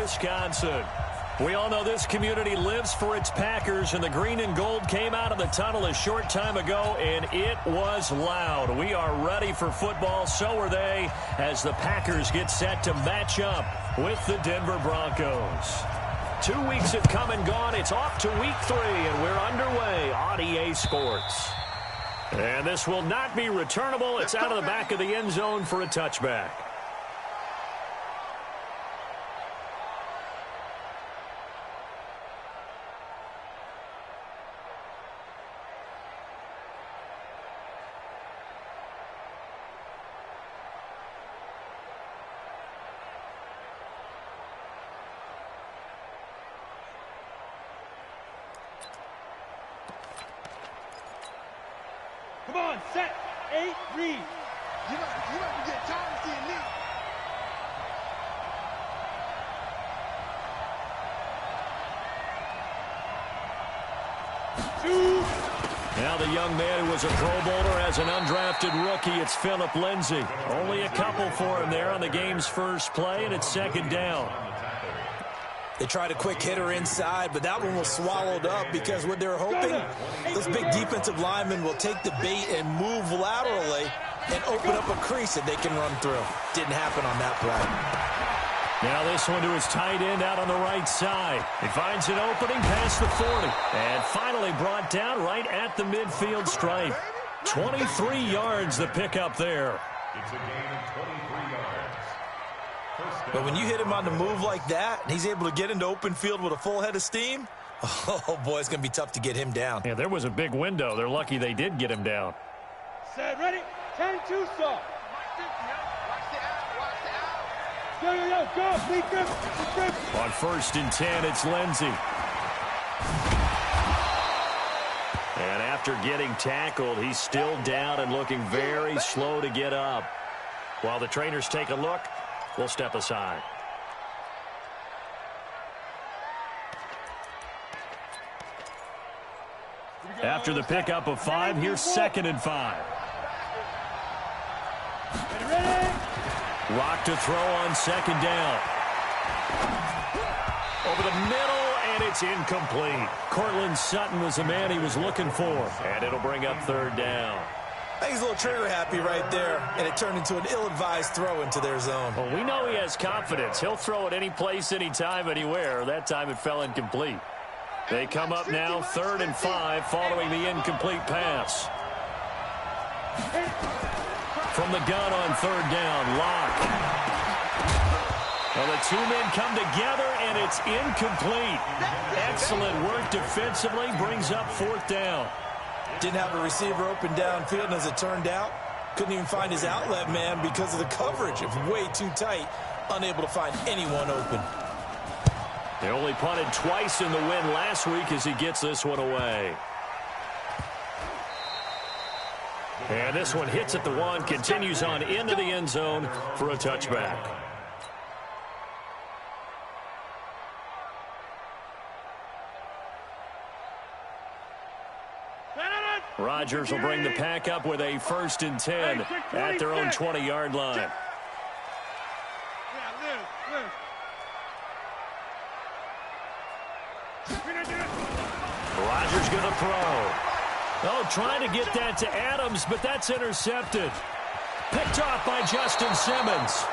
Wisconsin. We all know this community lives for its Packers, and the green and gold came out of the tunnel a short time ago, and it was loud. We are ready for football. So are they, as the Packers get set to match up with the Denver Broncos. 2 weeks have come and gone. It's off to week 3, and we're underway on EA Sports. And this will not be returnable. It's out of the back of the end zone for a touchback. Come on, set, 8, read. You know you get tired of seeing me. Now the young man who was a Pro Bowler as an undrafted rookie, it's Phillip Lindsay. Only a couple for him there on the game's first play, and it's second down. They tried a quick hitter inside, but that one was swallowed up because what they were hoping, those big defensive linemen will take the bait and move laterally and open up a crease that they can run through. Didn't happen on that play. Now this one to his tight end out on the right side. He finds an opening past the 40. And finally brought down right at the midfield stripe. 23 yards the pickup there. It's a gain of 23 yards. But when you hit him on the move like that, and he's able to get into open field with a full head of steam, oh, boy, it's going to be tough to get him down. Yeah, there was a big window. They're lucky they did get him down. Set, ready, 10-2, saw. Go, Lee Griffin. On 1st and 10, it's Lindsay. And after getting tackled, he's still down and looking very slow to get up. While the trainers take a look, we'll step aside. After the pickup of 5, here's 2nd and 5. Ready? Rock to throw on 2nd down. Over the middle, and it's incomplete. Cortland Sutton was the man he was looking for. And it'll bring up 3rd down. I think he's a little trigger happy right there, and it turned into an ill-advised throw into their zone. Well, we know he has confidence. He'll throw it any place, anytime, anywhere. That time it fell incomplete. They come up now 3rd and 5 following the incomplete pass. From the gun on 3rd down, Locke. Well, the two men come together, and it's incomplete. Excellent work defensively, brings up 4th down. Didn't have a receiver open downfield, and as it turned out, couldn't even find his outlet man because of the coverage. It was way too tight, unable to find anyone open. They only punted twice in the win last week as he gets this one away. And this one hits at the 1, continues on into the end zone for a touchback. Rodgers will bring the pack up with a 1st and 10 at their own 20-yard line. Rodgers going to throw. Oh, trying to get that to Adams, but that's intercepted. Picked off by Justin Simmons.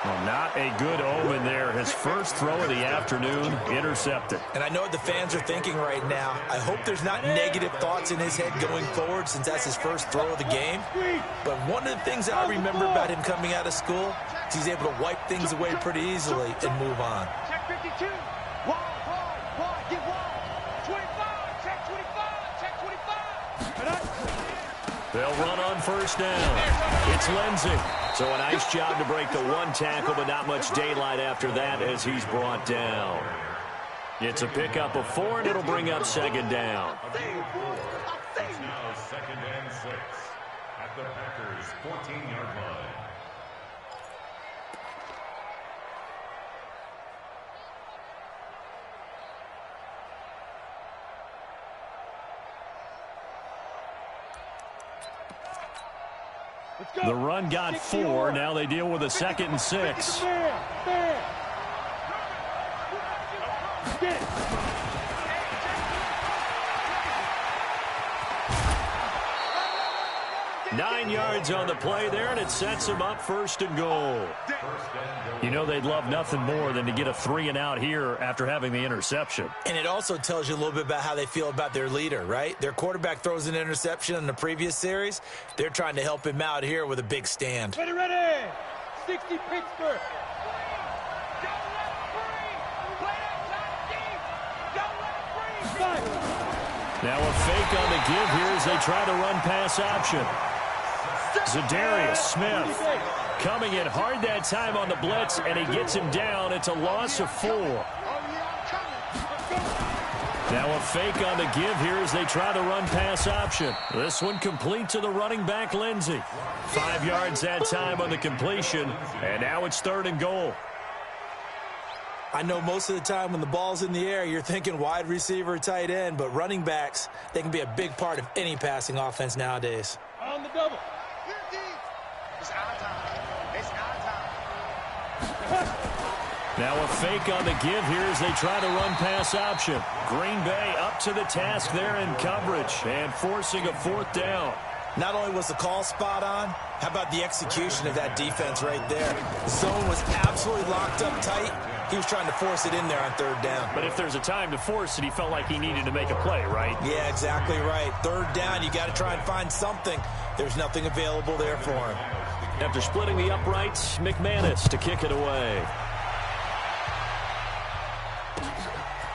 Well, not a good omen there. His first throw of the afternoon, intercepted. And I know what the fans are thinking right now. I hope there's not negative thoughts in his head going forward since that's his first throw of the game. But one of the things I remember about him coming out of school is he's able to wipe things away pretty easily and move on. Check 52. Wall, get wall. 25, check 25, check 25. They'll run on 1st down. It's Lindsay. So a nice job to break the 1 tackle, but not much daylight after that as he's brought down. It's a pickup of 4, and it'll bring up 2nd down. It's now 2nd and 6 at the Packers' 14-yard line. The run got 4. Now they deal with a 2nd and 6. Get it. 9 yards on the play there, and it sets them up 1st and goal. You know they'd love nothing more than to get a 3-and-out here after having the interception. And it also tells you a little bit about how they feel about their leader, right? Their quarterback throws an interception in the previous series. They're trying to help him out here with a big stand. Ready, ready. 60 Pittsburgh. Now a fake on the give here as they try to run pass option. Zadarius Smith coming in hard that time on the blitz, and he gets him down. It's a loss of 4. Now a fake on the give here as they try to run pass option. This one complete to the running back, Lindsey. 5 yards that time on the completion, and now it's 3rd and goal. I know most of the time when the ball's in the air, you're thinking wide receiver, tight end, but running backs, they can be a big part of any passing offense nowadays. On the double. It's our time. It's our time. Now a fake on the give here as they try to run pass option. Green Bay up to the task there in coverage and forcing a 4th down. Not only was the call spot on, how about the execution of that defense right there? The zone was absolutely locked up tight. He was trying to force it in there on 3rd down. But if there's a time to force it, he felt like he needed to make a play, right? Yeah, exactly right. 3rd down, you got to try and find something. There's nothing available there for him. After splitting the uprights, McManus to kick it away.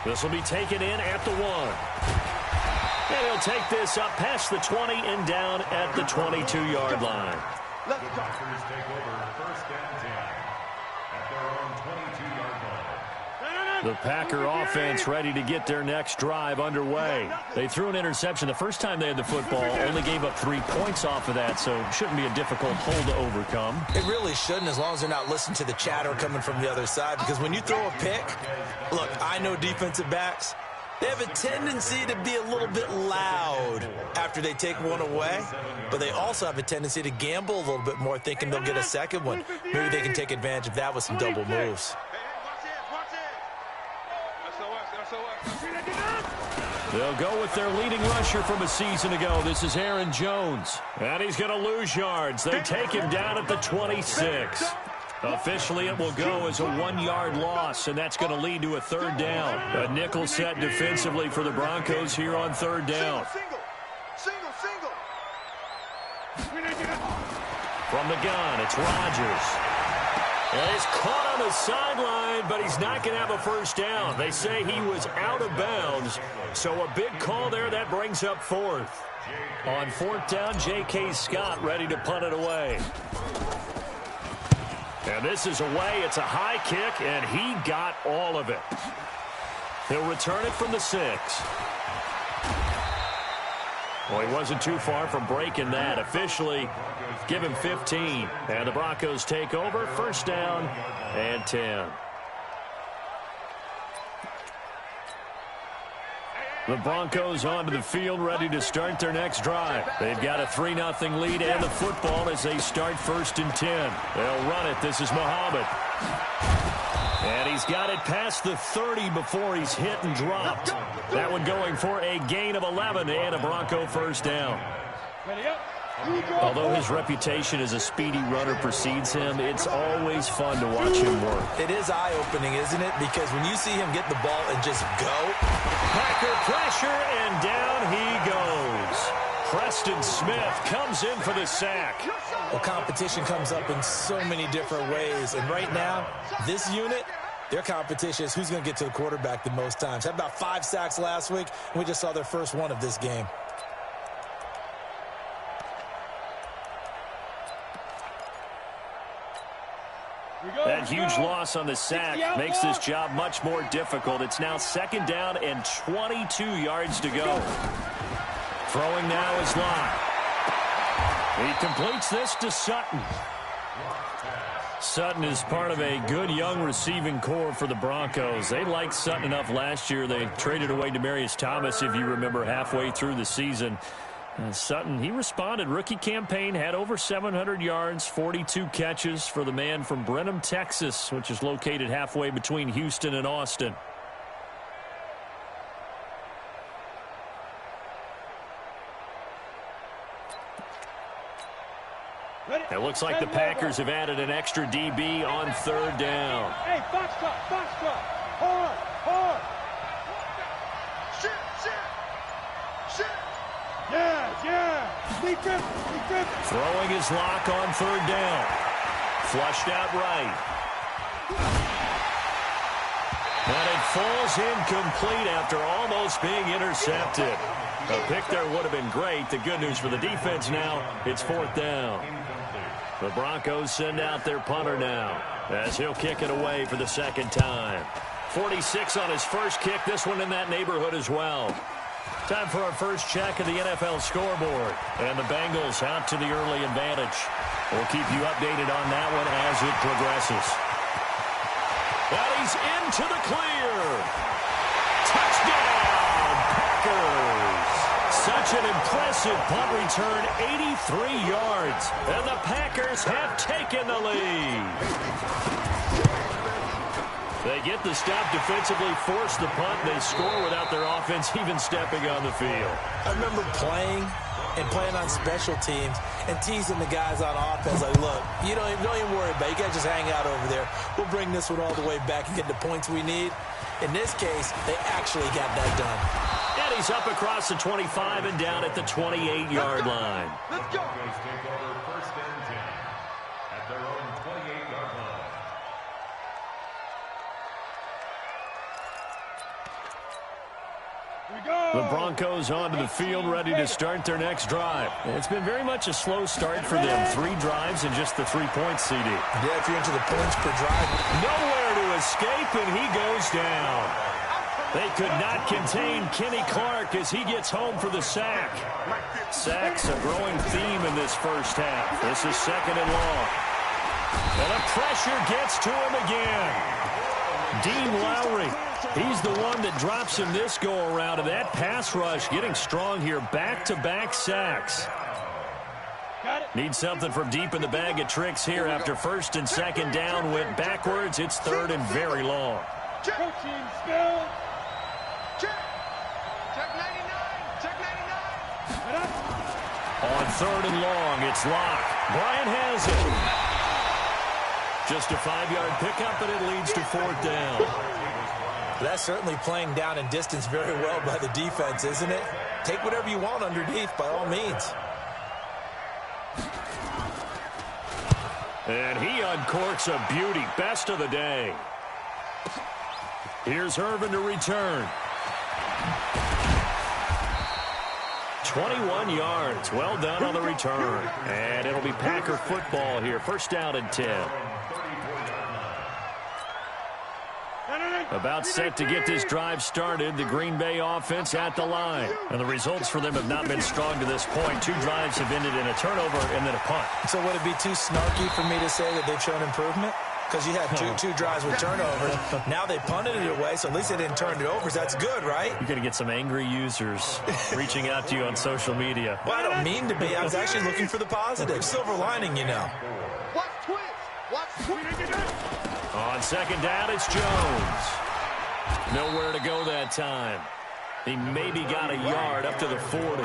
This will be taken in at the 1. And he'll take this up past the 20 and down at the 22-yard line. The Packers take over 1st and 10 at their own 22-yard line. The Packer offense ready to get their next drive underway. They threw an interception the first time they had the football, only gave up 3 points off of that, so it shouldn't be a difficult hole to overcome. It really shouldn't, as long as they're not listening to the chatter coming from the other side, because when you throw a pick, look, I know defensive backs, they have a tendency to be a little bit loud after they take one away, but they also have a tendency to gamble a little bit more, thinking they'll get a second one. Maybe they can take advantage of that with some double moves. They'll go with their leading rusher from a season ago. This is Aaron Jones. And he's going to lose yards. They take him down at the 26. Officially, it will go as a 1-yard loss, and that's going to lead to a 3rd down. A nickel set defensively for the Broncos here on 3rd down. Single. From the gun, it's Rodgers. And he's caught on the sideline, but he's not going to have a 1st down. They say he was out of bounds, so a big call there. That brings up 4th. On 4th down, J.K. Scott ready to punt it away. And this is away. It's a high kick, and he got all of it. He'll return it from the 6. Well, he wasn't too far from breaking that. Officially, give him 15. And the Broncos take over. 1st down and 10. The Broncos onto the field, ready to start their next drive. They've got a 3-0 lead and the football as they start 1st and 10. They'll run it. This is Muhammad. And he's got it past the 30 before he's hit and dropped. That one going for a gain of 11 and a Bronco 1st down. Although his reputation as a speedy runner precedes him, it's always fun to watch him work. It is eye-opening, isn't it? Because when you see him get the ball and just go. Packer pressure, and down he goes. Preston Smith comes in for the sack. Well, competition comes up in so many different ways. And right now, this unit, their competition is who's going to get to the quarterback the most times. Had about 5 sacks last week, and we just saw their first one of this game. That huge loss on the sack makes this job much more difficult. It's now 2nd down and 22 yards to go. Throwing now is Lott. He completes this to Sutton. Sutton is part of a good young receiving core for the Broncos. They liked Sutton enough last year. They traded away Demaryius Thomas, if you remember, halfway through the season. Sutton, he responded. Rookie campaign, had over 700 yards, 42 catches for the man from Brenham, Texas, which is located halfway between Houston and Austin. It looks like the Packers have added an extra DB on third down. Hey, box cut, box cut. Hard, hard. Shit. Yeah. Defense. Throwing his lock on third down. Flushed out right. And it falls incomplete after almost being intercepted. A pick there would have been great. The good news for the defense now, it's fourth down. The Broncos send out their punter now as he'll kick it away for the second time. 46 on his first kick, this one in that neighborhood as well. Time for our first check of the NFL scoreboard. And the Bengals out to the early advantage. We'll keep you updated on that one as it progresses. And he's into the clear. Touchdown, Packers. Such an impressive punt return, 83 yards. And the Packers have taken the lead. They get the stop defensively, force the punt, and they score without their offense even stepping on the field. I remember playing on special teams and teasing the guys on offense like, look, you don't even worry about it. You guys just hang out over there. We'll bring this one all the way back and get the points we need. In this case, they actually got that done. And he's up across the 25 and down at the 28-yard line. Let's go. Take over first and 10 at their own 28-yard line. The Broncos onto the field, ready to start their next drive. It's been very much a slow start for them. 3 drives and just the 3 points, CD. Yeah, if you're into the points per drive. Nowhere to escape, and he goes down. They could not contain Kenny Clark as he gets home for the sack. Sacks a growing theme in this first half. This is second and long. And the pressure gets to him again. Dean Lowry, he's the one that drops him this go-around, and that pass rush getting strong here. Back-to-back sacks. Need something from deep in the bag of tricks here after first and second down. Went backwards. It's third and very long. Check 99. On third and long, it's Locke. Bryant has it. Just a 5-yard pickup, and it leads to fourth down. That's certainly playing down and distance very well by the defense, isn't it? Take whatever you want underneath, by all means. And he uncorks a beauty. Best of the day. Here's Irvin to return. 21 yards. Well done on the return. And it'll be Packer football here. First down and 10. About set to get this drive started. The Green Bay offense at the line. And the results for them have not been strong to this point. 2 drives have ended in a turnover and then a punt. So would it be too snarky for me to say that they've shown improvement? Because you had two drives with turnovers. Now they punted it away, so at least they didn't turn it over. So that's good, right? You're going to get some angry users reaching out to you on social media. Well, I don't mean to be. I was actually looking for the positive. Silver lining, you know. Watch twins. On second down, it's Jones. Nowhere to go that time. He maybe got a yard up to the 40.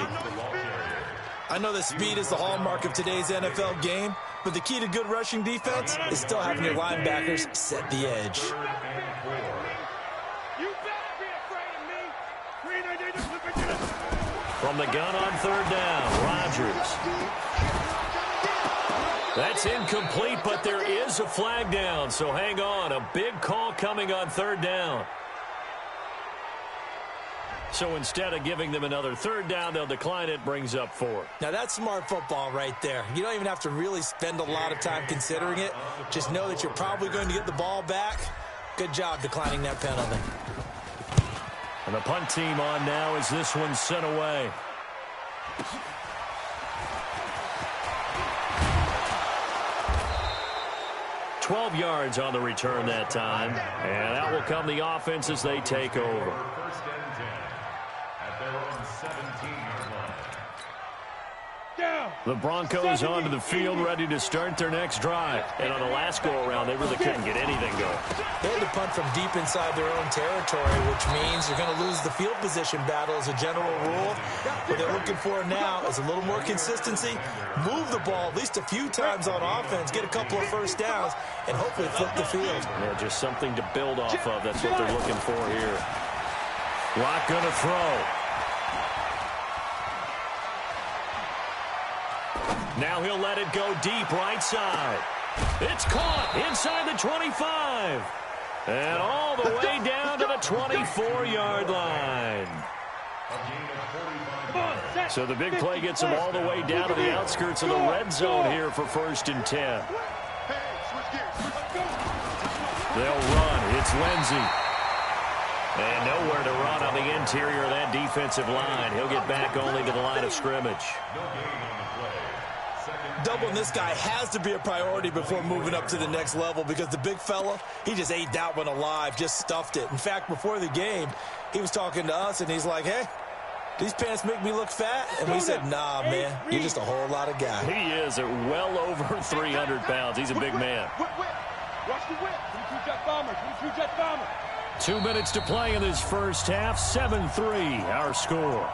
I know that speed is the hallmark of today's NFL game, but the key to good rushing defense is still having your linebackers set the edge. You better be afraid of me. From the gun on third down, Rodgers. That's incomplete, but there is a flag down, so hang on. A big call coming on third down. So instead of giving them another third down, they'll decline it, brings up 4. Now that's smart football right there. You don't even have to really spend a lot of time considering it. Just know that you're probably going to get the ball back. Good job declining that penalty. And the punt team on now as this one's sent away. $12 yards on the return that time. And out will come the offense as they take over. First and 10 at their own 17-yard line. The Broncos onto the field, ready to start their next drive. And on the last go-around, they really couldn't get anything going. They had to punt from deep inside their own territory, which means you're going to lose the field position battle as a general rule. What they're looking for now is a little more consistency, move the ball at least a few times on offense, get a couple of first downs, and hopefully flip the field. Yeah, just something to build off of. That's what they're looking for here. Locke going to throw. Now he'll let it go deep right side. It's caught inside the 25. And all the way down to the 24-yard line. So the big play gets them all the way down to the outskirts of the red zone here for 1st and 10. They'll run. It's Lindsey. And nowhere to run on the interior of that defensive line. He'll get back only to the line of scrimmage. Doubling this guy has to be a priority before moving up to the next level because the big fella, he just ate that one alive, just stuffed it. In fact, before the game, he was talking to us, and he's like, hey, these pants make me look fat? And we said, nah, man, you're just a whole lot of guy. He is at well over 300 pounds. He's a big man. Watch the whip. 22 jet bomber. 22 jet bomber. 2 minutes to play in this first half. 7-3, our score.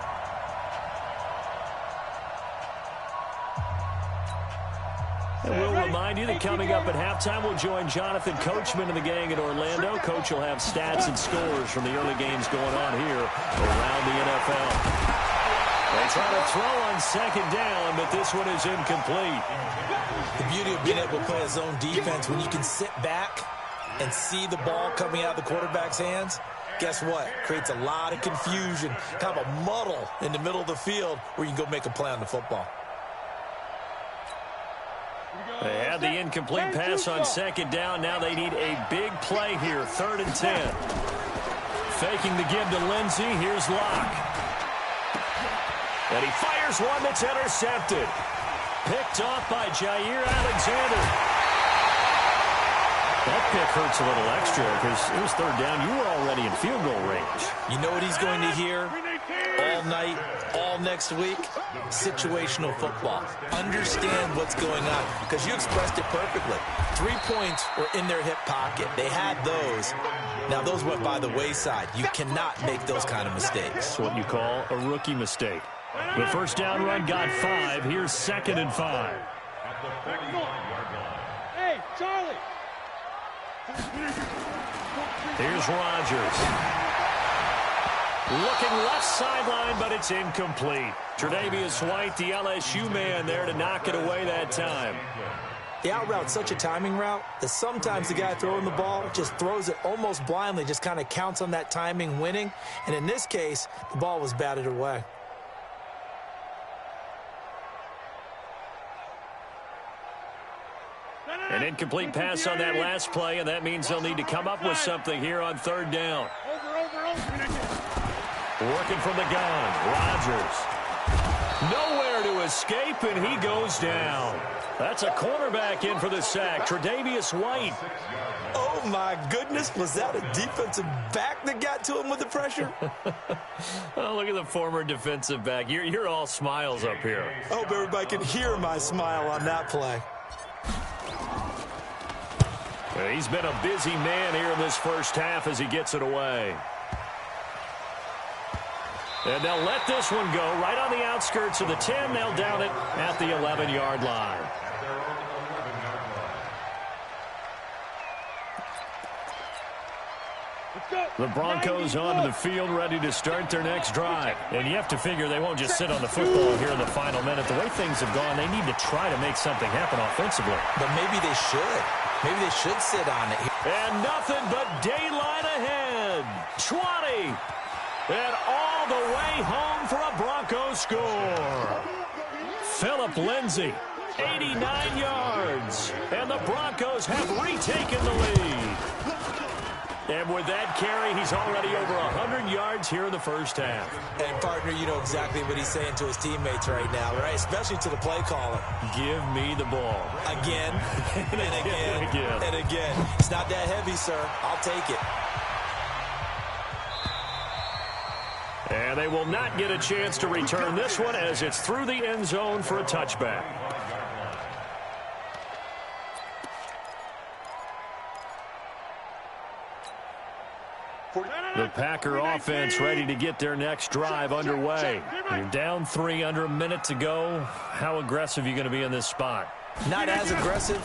And we'll remind you that coming up at halftime, we'll join Jonathan Coachman and the gang in Orlando. Coach will have stats and scores from the early games going on here around the NFL. They try to throw on 2nd down, but this one is incomplete. The beauty of being able to play a zone defense, when you can sit back and see the ball coming out of the quarterback's hands, guess what? Creates a lot of confusion, kind of a muddle in the middle of the field where you can go make a play on the football. They had the incomplete pass on 2nd down. Now they need a big play here, 3rd and 10. Faking the give to Lindsey. Here's Locke. And he fires one that's intercepted. Picked off by Jair Alexander. That pick hurts a little extra because it was 3rd down. You were already in field goal range. You know what he's going to hear all night, all next week? Situational football. Understand what's going on because you expressed it perfectly. 3 points were in their hip pocket. They had those. Now, those went by the wayside. You cannot make those kind of mistakes. That's what you call a rookie mistake. The first down run got 5. Here's 2nd and 5. Hey, Charlie. Here's Rodgers. Looking left sideline, but it's incomplete. Tre'Davious White, the LSU man, there to knock it away that time. The out route's such a timing route that sometimes the guy throwing the ball just throws it almost blindly, just kind of counts on that timing winning. And in this case, the ball was batted away. An incomplete pass on that last play, and that means they'll need to come up with something here on 3rd down. Working from the gun, Rodgers. Nowhere to escape, and he goes down. That's a cornerback in for the sack, Tre'Davious White. Oh, my goodness. Was that a defensive back that got to him with the pressure? Oh, look at the former defensive back. You're all smiles up here. I hope everybody can hear my smile on that play. He's been a busy man here in this first half as he gets it away. And they'll let this one go right on the outskirts of the 10. They'll down it at the 11-yard line. The Broncos onto the field, ready to start their next drive. And you have to figure they won't just sit on the football here in the final minute. The way things have gone, they need to try to make something happen offensively. But maybe they should. Maybe they should sit on it. And nothing but daylight ahead. 20. And all the way home for a Broncos score. Phillip Lindsay, 89 yards. And the Broncos have retaken the lead. And with that carry, he's already over 100 yards here in the first half. And, partner, you know exactly what he's saying to his teammates right now, right? Especially to the play caller. Give me the ball. Again, and again, and again. It's not that heavy, sir. I'll take it. And And they will not get a chance to return this one as it's through the end zone for a touchback. The Packer offense ready to get their next drive underway. You're down 3 under a minute to go. How aggressive are you going to be in this spot? Not as aggressive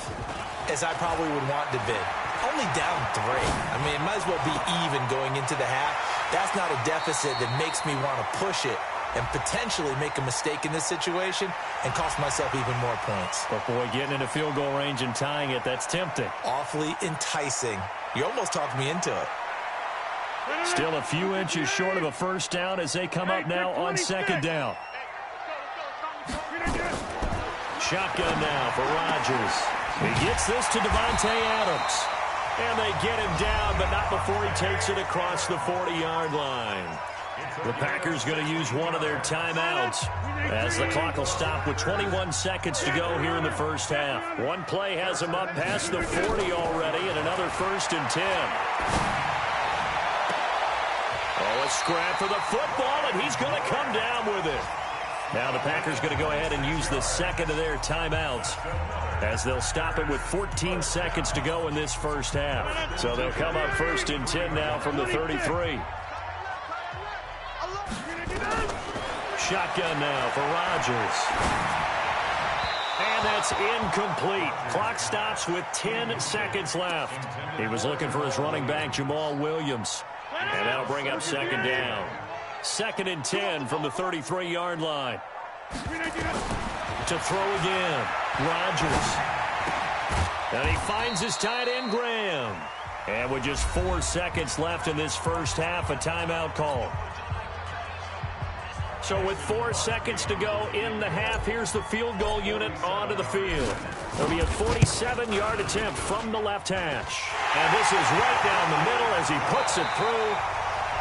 as I probably would want to be. Only down 3. I mean, it might as well be even going into the half. That's not a deficit that makes me want to push it and potentially make a mistake in this situation and cost myself even more points. But, boy, getting into field goal range and tying it, that's tempting. Awfully enticing. You almost talked me into it. Still a few inches short of a first down as they come up now on second down. Shotgun now for Rodgers. He gets this to Davante Adams. And they get him down, but not before he takes it across the 40-yard line. The Packers going to use one of their timeouts as the clock will stop with 21 seconds to go here in the first half. One play has them up past the 40 already, and another 1st and 10. Oh, a scrap for the football, and he's going to come down with it. Now the Packers going to go ahead and use the second of their timeouts as they'll stop it with 14 seconds to go in this first half. So they'll come up 1st and 10 now from the 33. Shotgun now for Rodgers. And that's incomplete. Clock stops with 10 seconds left. He was looking for his running back, Jamal Williams. And that'll bring up second down. 2nd and 10 from the 33-yard line. To throw again. Rodgers. And he finds his tight end, Graham. And with just 4 seconds left in this first half, a timeout call. So with 4 seconds to go in the half, here's the field goal unit onto the field. It'll be a 47-yard attempt from the left hash. And this is right down the middle as he puts it through.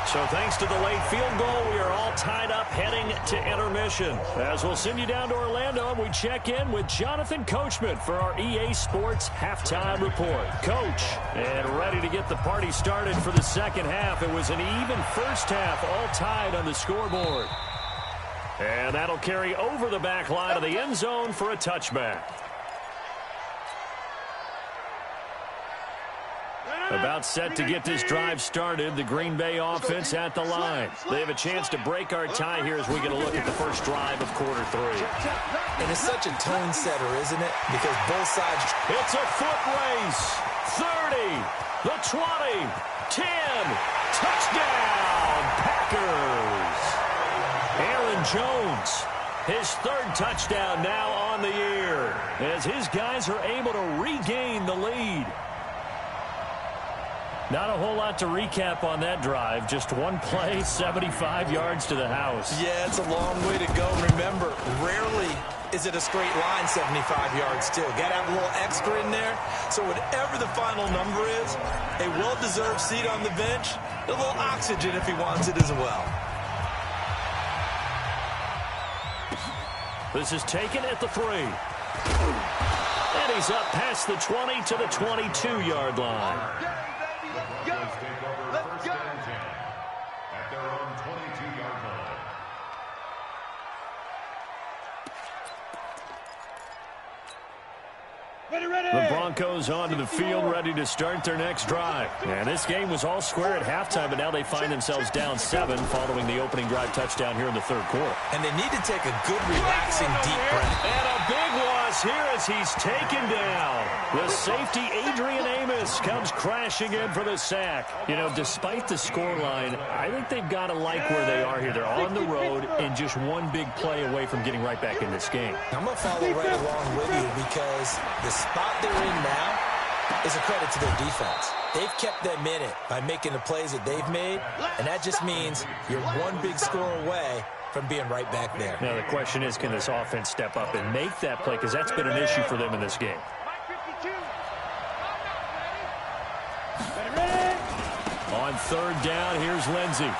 So thanks to the late field goal, we are all tied up heading to intermission. As we'll send you down to Orlando, and we check in with Jonathan Coachman for our EA Sports Halftime Report. Coach, and ready to get the party started for the second half. It was an even first half, all tied on the scoreboard. And that'll carry over the back line of the end zone for a touchback. About set to get this drive started, the Green Bay offense at the line. They have a chance to break our tie here as we get a look at the first drive of quarter 3. And it's such a tone setter, isn't it? Because both sides... It's a foot race. 30, the 20, 10, touchdown, Packers. Aaron Jones, his 3rd touchdown now on the year, as his guys are able to regain the lead. Not a whole lot to recap on that drive. Just one play, 75 yards to the house. Yeah, it's a long way to go. Remember, rarely is it a straight line 75 yards still. Got to have a little extra in there. So whatever the final number is, a well-deserved seat on the bench, a little oxygen if he wants it as well. This is taken at the 3. And he's up past the 20 to the 22-yard line. Broncos take over 1st and 10 at their own 22-yard line. The Broncos onto the field, ready to start their next drive. And this game was all square at halftime, but now they find themselves down 7 following the opening drive touchdown here in the 3rd quarter. And they need to take a good, relaxing, deep breath. And a big loss here as he's taken down. The safety, Adrian Amos, comes crashing in for the sack. You know, despite the scoreline, I think they've got to like where they are here. They're on the road and just one big play away from getting right back in this game. I'm going to follow right along with you because the spot they're in now is a credit to their defense. They've kept them in it by making the plays that they've made, and that just means you're one big score away from being right back there. Now the question is, can this offense step up and make that play? Because that's been an issue for them in this game. On 3rd down, here's Lindsey.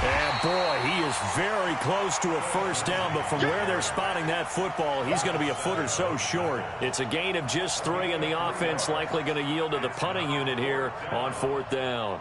And boy, he is very close to a first down, but from where they're spotting that football, he's going to be a foot or so short. It's a gain of just 3, and the offense likely going to yield to the punting unit here on 4th down.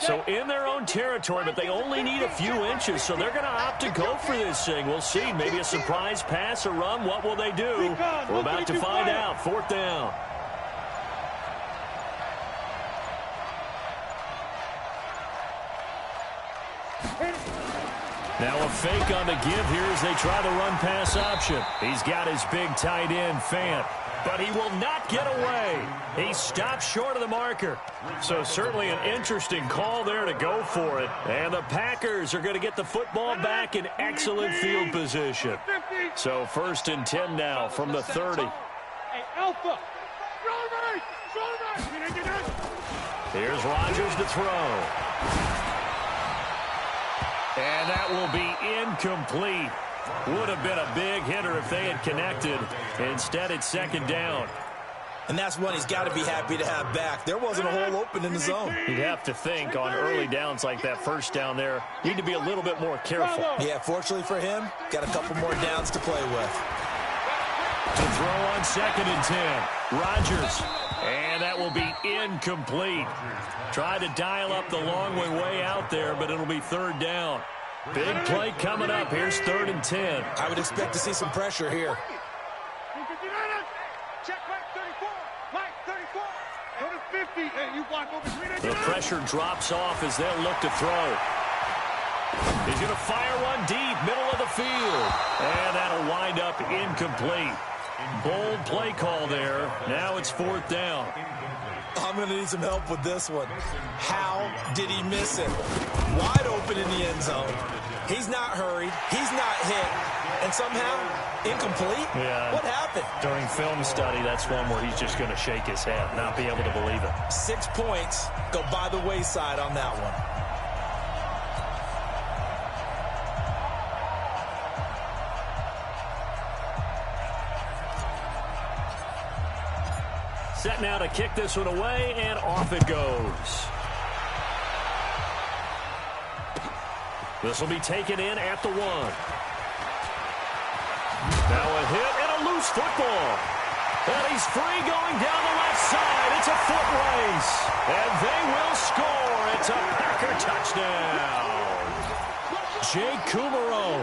So in their own territory, but they only need a few inches, so they're going to opt to go for this thing. We'll see. Maybe a surprise pass or run. What will they do? We're about to find out. 4th down. Now a fake on the give here as they try the run-pass option. He's got his big tight end, Fant, but he will not get away. He stops short of the marker. So certainly an interesting call there to go for it. And the Packers are going to get the football back in excellent field position. So 1st and 10 now from the 30. Here's Rodgers to throw. And that will be incomplete. Would have been a big hitter if they had connected. Instead, it's 2nd down. And that's one he's got to be happy to have back. There wasn't a hole open in the zone. You'd have to think on early downs like that 1st down there, need to be a little bit more careful. Yeah, fortunately for him, got a couple more downs to play with. To throw on 2nd and 10. Rodgers. And that will be incomplete. Tried to dial up the long way out there, but it'll be 3rd down. Big play coming up. Here's 3rd and 10. I would expect to see some pressure here. Check Mike 34. Mike 34. Go to 50. Hey, you block over. The pressure drops off as they'll look to throw. He's going to fire one deep, middle of the field. And that'll wind up incomplete. Bold play call there. Now it's 4th down. I'm going to need some help with this one. How did he miss it? Wide open in the end zone. He's not hurried. He's not hit. And somehow, incomplete? Yeah. What happened? During film study, that's one where he's just going to shake his head, not be able to believe it. 6 points go by the wayside on that one. Set now to kick this one away, and off it goes. This will be taken in at the 1. Now a hit and a loose football. And he's free going down the left side. It's a foot race. And they will score. It's a Packer touchdown. Jake Kumerow.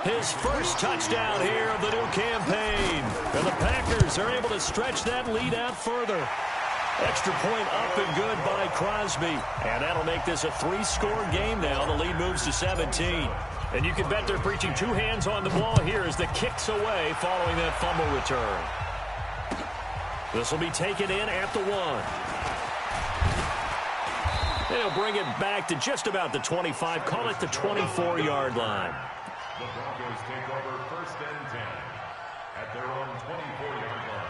His first touchdown here of the new campaign. And the Packers are able to stretch that lead out further. Extra point up and good by Crosby. And that'll make this a 3-score game now. The lead moves to 17. And you can bet they're preaching 2 hands on the ball here as the kick's away following that fumble return. This will be taken in at the 1. And he'll bring it back to just about the 25. Call it the 24-yard line. The Broncos take over 1st and 10 at their own 24-yard line.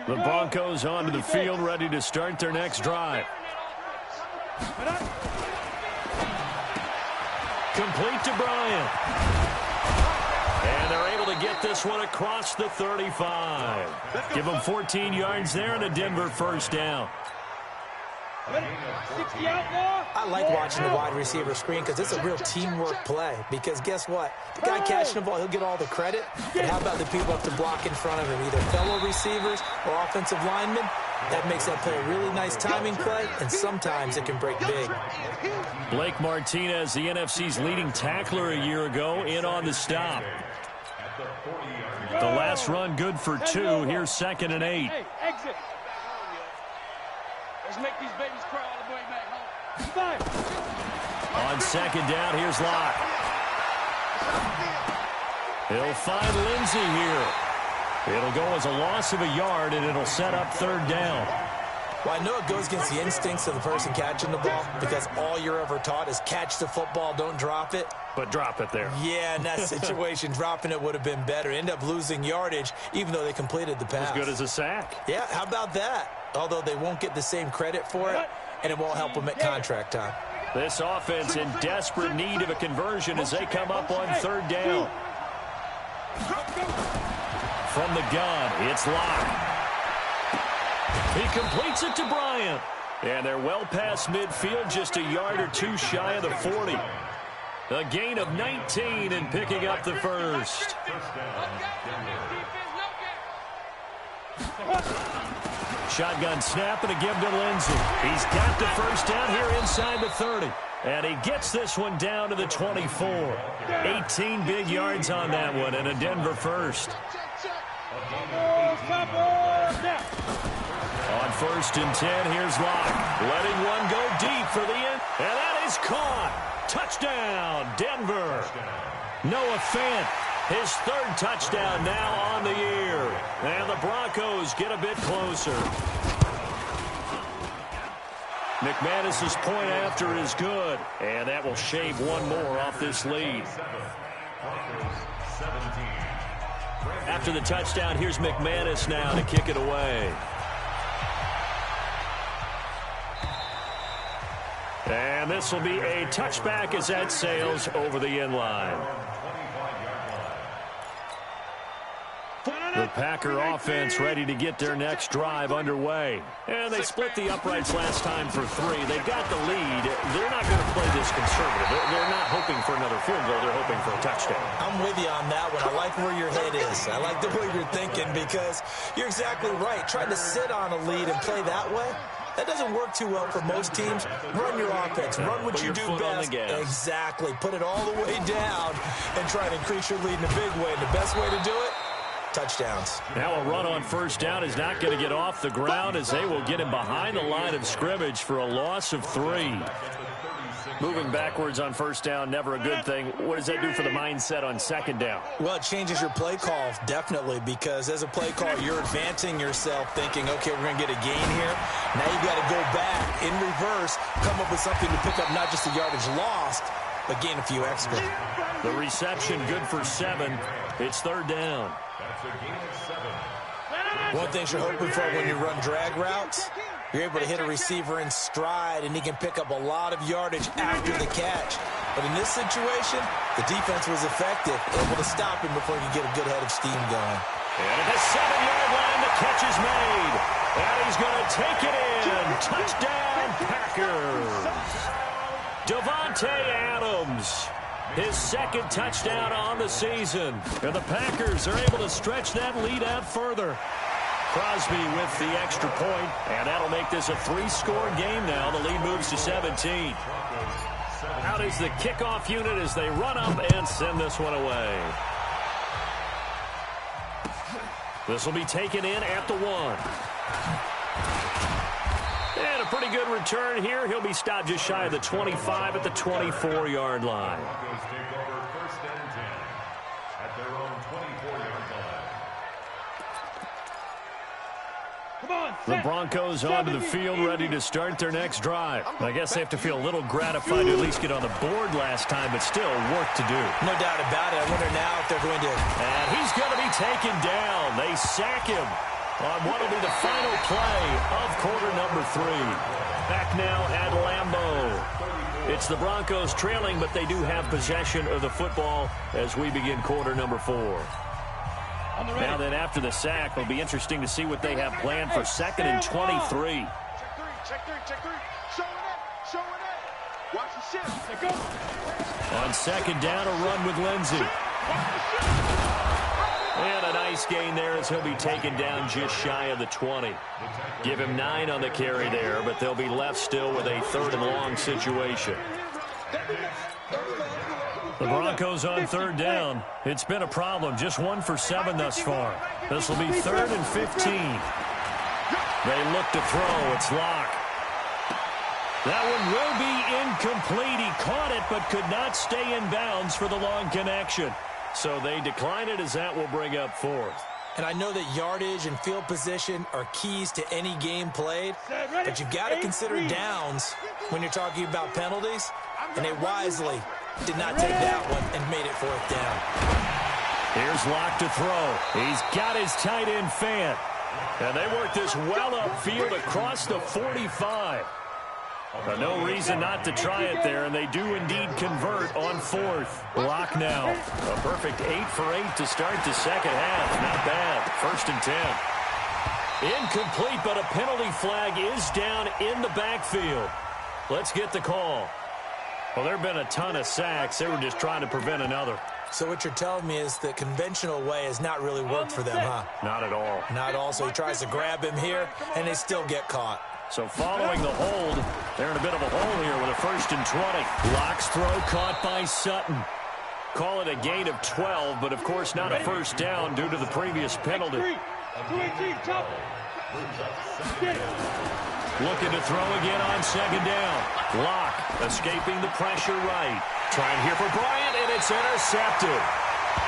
The Broncos onto the field, ready to start their next drive. Complete to Bryant. And they're able to get this one across the 35. Give them 14 yards there and a Denver 1st down. I like watching the wide receiver screen because it's a real teamwork play. Because guess what? The guy catching the ball, he'll get all the credit. But how about the people up to block in front of him, either fellow receivers or offensive linemen? That makes that play a really nice timing play, and sometimes it can break big. Blake Martinez, the NFC's leading tackler a year ago, in on the stop. The last run good for 2. Here's 2nd and 8. Hey, exit. Let's make these babies cry all the way back home. On 2nd down, here's Locke. He'll find Lindsey here. It'll go as a loss of a yard, and it'll set up 3rd down. Well, I know it goes against the instincts of the person catching the ball because all you're ever taught is catch the football, don't drop it. But drop it there. Yeah, in that situation, dropping it would have been better. End up losing yardage, even though they completed the pass. As good as a sack. Yeah, how about that? Although they won't get the same credit for it, and it won't help them at contract time. This offense in desperate need of a conversion as they come up on 3rd down. From the gun, it's Locke. He completes it to Bryant. And they're well past midfield, just a yard or 2 shy of the 40. A gain of 19 and picking up the 1st. shotgun snap and a give to Lindsey. He's got the first down here inside the 30. And he gets this one down to the 24. 18 big yards on that one and a Denver first. On 1st and 10, here's Locke. Letting one go deep for the end. And that is caught. Touchdown, Denver. Noah Fant, his 3rd touchdown now on the year. And the Broncos get a bit closer. McManus's point after is good. And that will shave one more off this lead. After the touchdown, here's McManus now to kick it away. And this will be a touchback as that sails over the end line. The Packer offense ready to get their next drive underway. And they split the uprights last time for 3. They've got the lead. They're not going to play this conservative. They're not hoping for another field goal. They're hoping for a touchdown. I'm with you on that one. I like where your head is. I like the way you're thinking because you're exactly right. Trying to sit on a lead and play that way, that doesn't work too well for most teams. Run your offense. Run what you do best. Exactly. Put it all the way down and try to increase your lead in a big way. And the best way to do it, touchdowns. Now a run on 1st down is not going to get off the ground as they will get him behind the line of scrimmage for a loss of 3. Moving backwards on 1st down, never a good thing. What does that do for the mindset on 2nd down? Well, it changes your play call, definitely, because as a play call, you're advancing yourself thinking, okay, we're going to get a gain here. Now you got to go back in reverse, come up with something to pick up not just the yardage lost, but gain a few extra. The reception good for 7. It's 3rd down. One thing you're hoping for when you run drag routes, you're able to hit a receiver in stride, and he can pick up a lot of yardage after the catch. But in this situation, the defense was effective, able to stop him before he could get a good head of steam going. And at the 7-yard line, the catch is made. And he's going to take it in. Touchdown, Packers. Davante Adams. His 2nd touchdown on the season. And the Packers are able to stretch that lead out further. Crosby with the extra point, and that'll make this a 3-score game now. The lead moves to 17. Out is the kickoff unit as they run up and send this one away. This will be taken in at the 1. And a pretty good return here. He'll be stopped just shy of the 25 at the 24-yard line. The Broncos onto the field ready to start their next drive. I guess they have to feel a little gratified to at least get on the board last time, but still work to do. No doubt about it. I wonder now if they're going to... And he's going to be taken down. They sack him on what will be the final play of quarter number 3. Back now at Lambeau. It's the Broncos trailing, but they do have possession of the football as we begin quarter number 4. Now then, after the sack, it'll be interesting to see what they have planned for 2nd and 23. Check three. Showing it. Watch the shift. On 2nd down, a run with Lindsey. And a nice gain there as he'll be taken down just shy of the 20. Give him 9 on the carry there, but they'll be left still with a 3rd and long situation. The Broncos on 3rd down. It's been a problem. Just 1 for 7 thus far. This will be 3rd and 15. They look to throw. It's Locke. That one will be incomplete. He caught it but could not stay in bounds for the long connection. So they decline it as that will bring up 4th. And I know that yardage and field position are keys to any game played, but you've got to consider downs when you're talking about penalties, and they wisely did not take that one and made it 4th down. Here's Locke to throw. He's got his tight end Fant. And they work this well upfield across the 45. No reason not to try it there, and they do indeed convert on 4th. Locke now. A perfect 8 for 8 to start the second half. Not bad. 1st and 10. Incomplete, but a penalty flag is down in the backfield. Let's get the call. Well, there have been a ton of sacks. They were just trying to prevent another. So what you're telling me is the conventional way has not really worked for them, huh? Not at all. Not all. So he tries to grab him here, and they still get caught. So following the hold, they're in a bit of a hole here with a 1st and 20. Locke's throw caught by Sutton. Call it a gain of 12, but of course not a first down due to the previous penalty. Looking to throw again on 2nd down. Locke escaping the pressure right. Trying here for Bryant, and it's intercepted.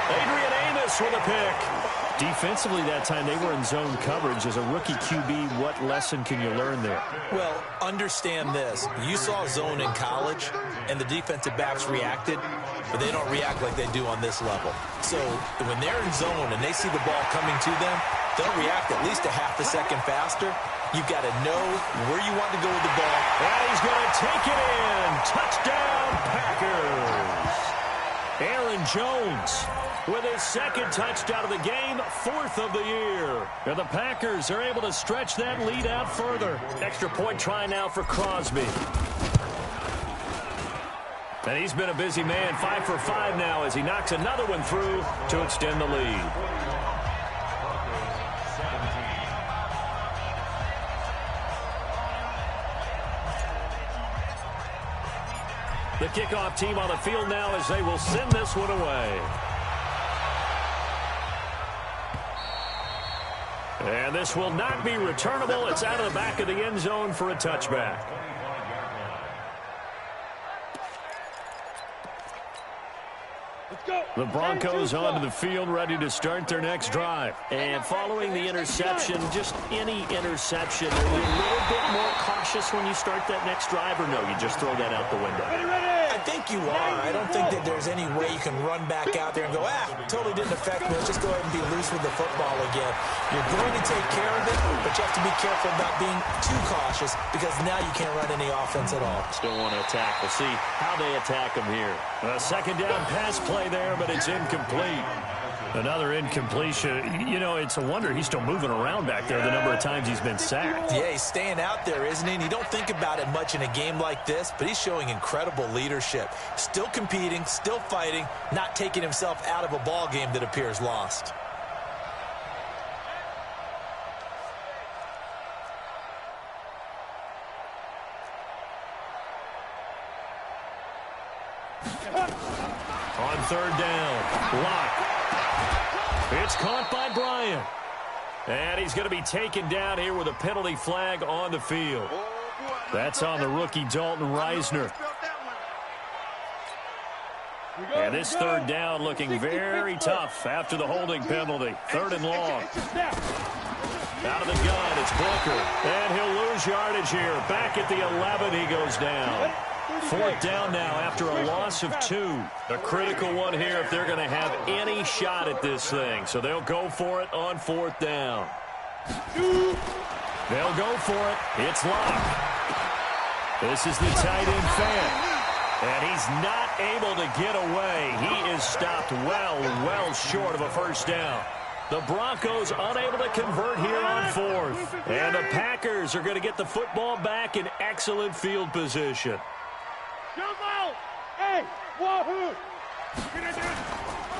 Adrian Amos with a pick. Defensively that time, they were in zone coverage. As a rookie QB, what lesson can you learn there? Well, understand this. You saw zone in college, and the defensive backs reacted, but they don't react like they do on this level. So when they're in zone and they see the ball coming to them, they'll react at least a half a second faster. You've got to know where you want to go with the ball. And he's going to take it in. Touchdown, Packers. Aaron Jones with his 2nd touchdown of the game, 4th of the year. And the Packers are able to stretch that lead out further. Extra point try now for Crosby. And he's been a busy man, 5 for 5 now as he knocks another one through to extend the lead. The kickoff team on the field now as they will send this one away. And this will not be returnable. It's out of the back of the end zone for a touchback. The Broncos onto the field, ready to start their next drive. And following the interception, just any interception, are you a little bit more cautious when you start that next drive, or no, you just throw that out the window? I think you are. I don't think that there's any way you can run back out there and go, totally didn't affect me. Let's just go ahead and be loose with the football again. You're going to take care of it, but you have to be careful about being too cautious because now you can't run any offense at all. Still want to attack. We'll see how they attack them here. A 2nd down pass play there, but it's incomplete. Another incompletion. You know, it's a wonder he's still moving around back there the number of times he's been sacked. Yeah, he's staying out there, isn't he? And you don't think about it much in a game like this, but he's showing incredible leadership. Still competing, still fighting, not taking himself out of a ball game that appears lost. On 3rd down, Locke. It's caught by Bryant. And he's going to be taken down here with a penalty flag on the field. That's on the rookie Dalton Reisner. And this 3rd down looking very tough after the holding penalty. 3rd and long. Out of the gun, it's Booker. And he'll lose yardage here. Back at the 11, he goes down. 4th down now after a loss of 2. A critical one here if they're going to have any shot at this thing. So they'll go for it on 4th down. They'll go for it. It's Locke. This is the tight end fan. And he's not able to get away. He is stopped well short of a first down. The Broncos unable to convert here on 4th. And the Packers are going to get the football back in excellent field position.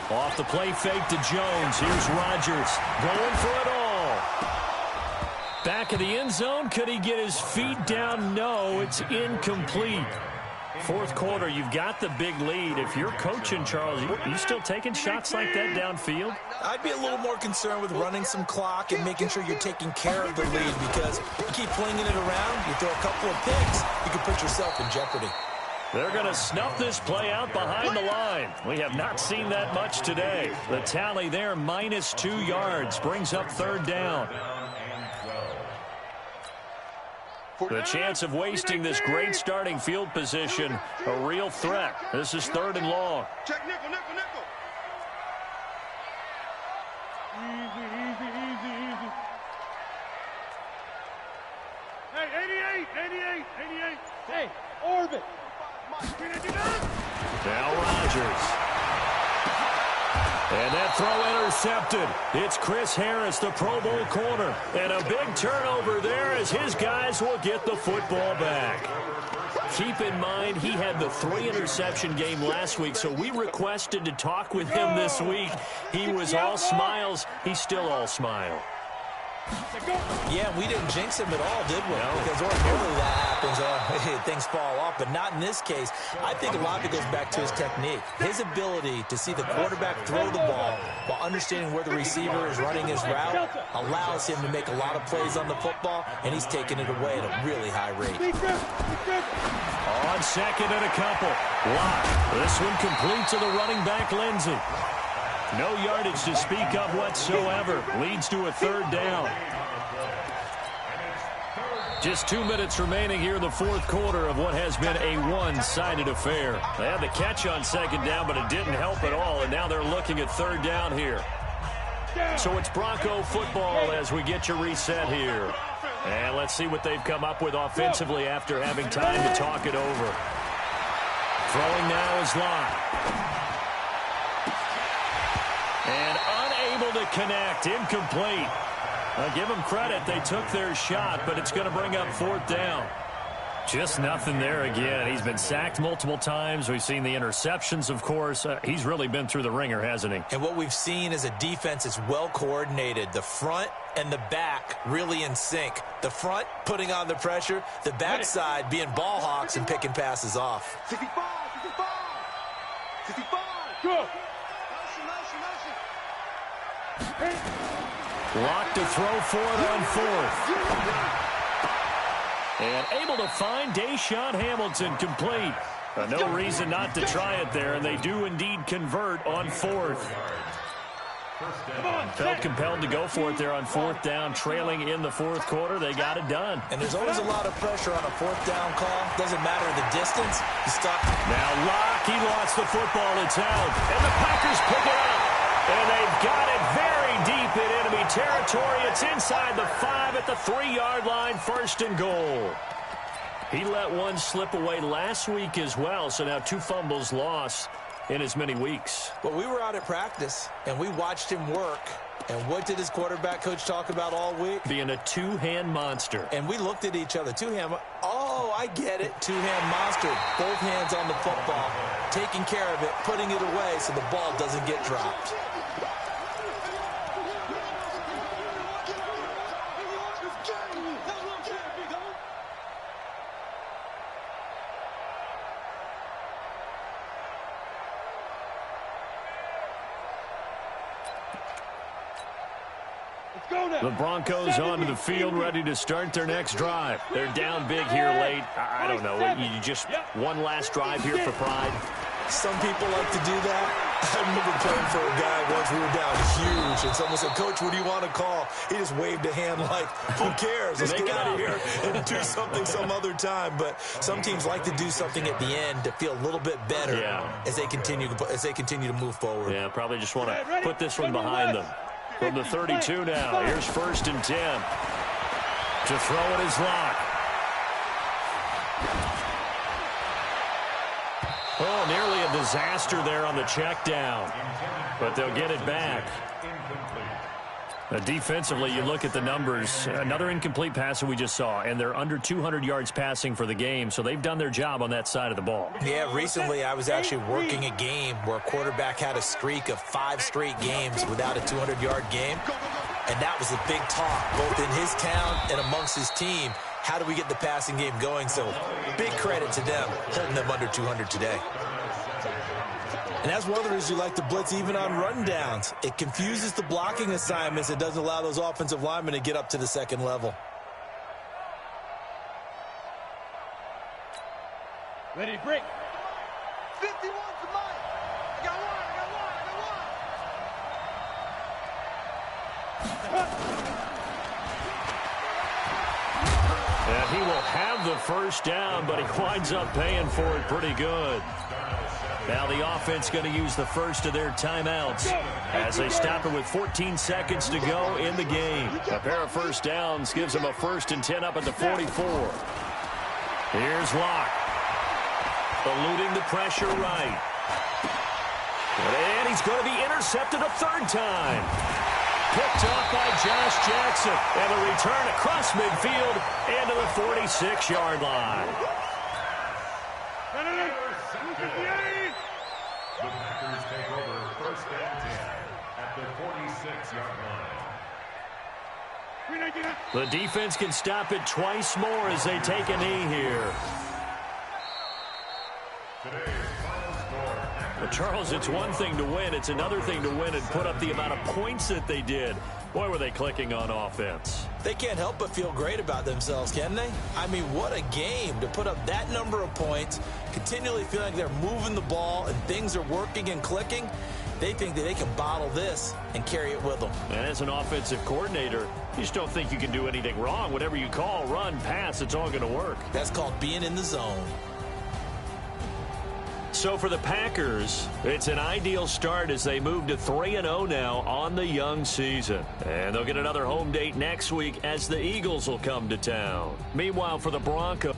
Off the play fake to Jones. Here's Rodgers going for it all. Back of the end zone. Could he get his feet down? No, it's incomplete. 4th quarter, you've got the big lead. If you're coaching, Charles, you still taking shots like that downfield? I'd be a little more concerned with running some clock and making sure you're taking care of the lead because you keep flinging it around, you throw a couple of picks, you can put yourself in jeopardy. They're going to snuff this play out behind the line. We have not seen that much today. The tally there, -2 yards, brings up 3rd down. The chance of wasting this great starting field position, a real threat. This is 3rd and long. Check nickel, nickel, nickel. Easy. Hey, 88. Hey, orbit. Now Rodgers. And that throw intercepted. It's Chris Harris, the Pro Bowl corner. And a big turnover there as his guys will get the football back. Keep in mind, he had the 3-interception game last week, so we requested to talk with him this week. He was all smiles. He's still all smile. Yeah, we didn't jinx him at all, did we? No. Because ordinarily that happens, things fall off, but not in this case. I think a lot of it goes back to his technique. His ability to see the quarterback throw the ball while understanding where the receiver is running his route allows him to make a lot of plays on the football, and he's taking it away at a really high rate. On second and a couple. Locke. This one complete to the running back, Lindsey. No yardage to speak of whatsoever. Leads to a third down. Just 2 minutes remaining here in the fourth quarter of what has been a one-sided affair. They had the catch on second down, but it didn't help at all, and now they're looking at third down here. So it's Bronco football as we get you reset here. And let's see what they've come up with offensively after having time to talk it over. Throwing now is Locke. And unable to connect. Incomplete. I'll give them credit. They took their shot, but it's going to bring up fourth down. Just nothing there again. He's been sacked multiple times. We've seen the interceptions, of course. He's really been through the ringer, hasn't he? And what we've seen is a defense is well coordinated. The front and the back really in sync. The front putting on the pressure. The backside being ball hawks and picking passes off. 65, 65, 65. Go. Locke to throw for it on fourth. And able to find Deshaun Hamilton complete. No reason not to try it there, and they do indeed convert on fourth. Felt compelled to go for it there on fourth down, trailing in the fourth quarter. They got it done. And there's always a lot of pressure on a fourth down call. Doesn't matter the distance. You stop. Now Locke, he lost the football. It's out. And the Packers pick it up. And they've got it very deep in enemy territory. It's inside the 5 at the 3-yard line, first and goal. He let one slip away last week as well, so now 2 fumbles lost in as many weeks. Well, we were out at practice, and we watched him work. And what did his quarterback coach talk about all week? Being a two-hand monster. And we looked at each other. Two-hand. Oh, I get it. Two-hand monster. Both hands on the football. Taking care of it, putting it away so the ball doesn't get dropped. The Broncos onto the field, ready to start their next drive. They're down big here late. I don't know. You just one last drive here for pride. Some people like to do that. I remember playing for a guy once. We were down huge, and someone said, "Coach, what do you want to call?" He just waved a hand like, "Who cares? Let's get out of here and do something some other time." But some teams like to do something at the end to feel a little bit better as they continue to move forward. Yeah, probably just want to put this one behind them. From the 32 now, here's first and 10. To throw it is Locke. Oh, nearly a disaster there on the check down. But they'll get it back. Defensively, you look at the numbers. Another incomplete pass that we just saw, and they're under 200 yards passing for the game, so they've done their job on that side of the ball. Yeah, recently I was actually working a game where a quarterback had a streak of 5 straight games without a 200-yard game, and that was a big talk, both in his town and amongst his team. How do we get the passing game going? So big credit to them, holding them under 200 today. And that's one of the reasons you like to blitz even on run downs. It confuses the blocking assignments. It doesn't allow those offensive linemen to get up to the second level. Ready to break. 51 for Mike. I got one. And he will have the first down, but he winds up paying for it pretty good. Now the offense going to use the first of their timeouts as they stop it with 14 seconds to go in the game. A pair of first downs gives them a 1st and 10 up at the 44. Here's Locke. Eluding the pressure right. And he's going to be intercepted a third time. Picked off by Josh Jackson. And the return across midfield into the 46-yard line. The Packers take over first and 10 at the 46-yard line. The defense can stop it twice more as they take a knee here. Well, Charles, it's one thing to win. It's another thing to win and put up the amount of points that they did. Boy, were they clicking on offense. They can't help but feel great about themselves, can they? I mean, what a game to put up that number of points, continually feeling like they're moving the ball and things are working and clicking. They think that they can bottle this and carry it with them. And as an offensive coordinator, you just don't think you can do anything wrong. Whatever you call, run, pass, it's all going to work. That's called being in the zone. So for the Packers, it's an ideal start as they move to 3-0 now on the young season. And they'll get another home date next week as the Eagles will come to town. Meanwhile, for the Broncos,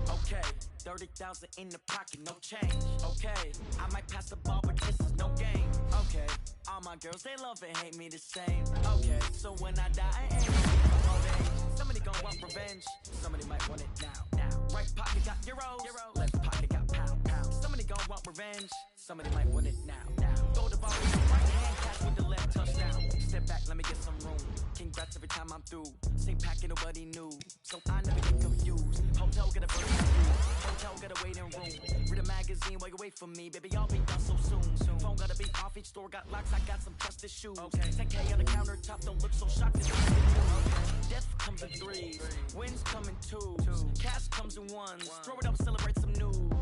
Okay, 30,000 in the pocket, no change. Okay, I might pass the ball, but this is no game. Okay, all my girls, they love and hate me the same. Okay, so when I die, I ain't gonna be all day. Somebody gon' want revenge, somebody might want it now. Right pocket got euros, left pocket got pound. Somebody gon' want revenge, somebody might want it now. Throw the ball with the right hand, catch with the left touchdown. Step back, let me get some room. Congrats every time I'm through. Same packet, nobody knew, so I never get confused. Hotel got a first view, hotel got a waiting room. Read a magazine while you wait for me, baby, I'll be done so soon. Phone gotta be off, each store got locks, I got some trusted shoes. 10K on the countertop, don't look so shocked. Death comes in threes, wins come in twos, cash comes in ones. Throw it up, celebrate some news.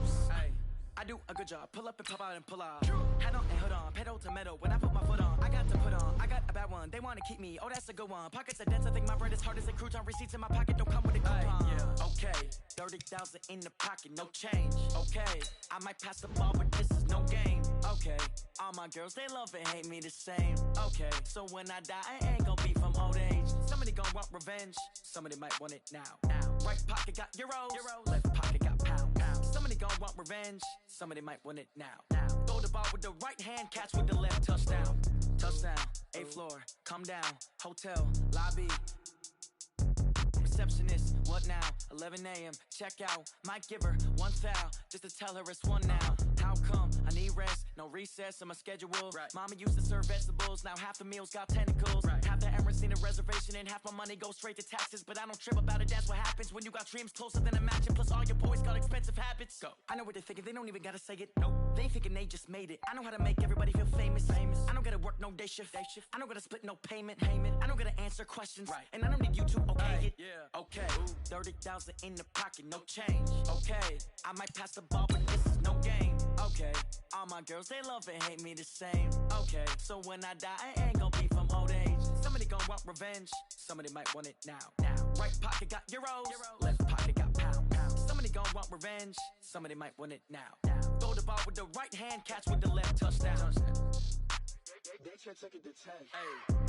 I do a good job, pull up and pop out and pull out. Hat on and hood on, pedal to metal. When I put my foot on, I got to put on. I got a bad one, they wanna keep me, oh that's a good one. Pockets are dense, I think my bread is hard as a crouton. Receipts in my pocket don't come with a coupon. Okay, 30,000 in the pocket, no change. Okay, I might pass the ball, but this is no game. Okay, all my girls, they love and hate me the same. Okay, so when I die, I ain't gonna be from old age. Somebody gon' want revenge, somebody might want it now. Right pocket got euros, left pocket got pound. Somebody gon' want revenge, somebody might want it now. Throw the ball with the right hand, catch with the left, touchdown. Touchdown, 8th floor, come down, hotel, lobby. receptionist. What now? 11 a.m. Check out. Might give her one foul just to tell her it's one now. How come? I need rest. No recess in my schedule. Right. Mama used to serve vegetables. Now half the meals got tentacles. Right. Half the Emirates need a reservation and half my money goes straight to taxes. But I don't trip about it. That's what happens when you got dreams closer than a match. Plus all your boys got expensive habits. Go. I know what they're thinking. They don't even gotta say it. Nope. They thinking they just made it. I know how to make everybody feel famous. I don't gotta work no day shift. I don't gotta split no payment. I don't gotta answer questions. Right. And I don't need you to okay it. Yeah. Okay. 30,000 in the pocket, no change. Okay. I might pass the ball, but this is no game. Okay. All my girls, they love and hate me the same. Okay. So when I die, I ain't gonna be from old age. Somebody gonna want revenge. Somebody might want it now. Right pocket got euros. Left pocket got pounds. Somebody gonna want revenge. Somebody might want it now. Throw the ball with the right hand, catch with the left, touchdown. They should take it to 10. Hey.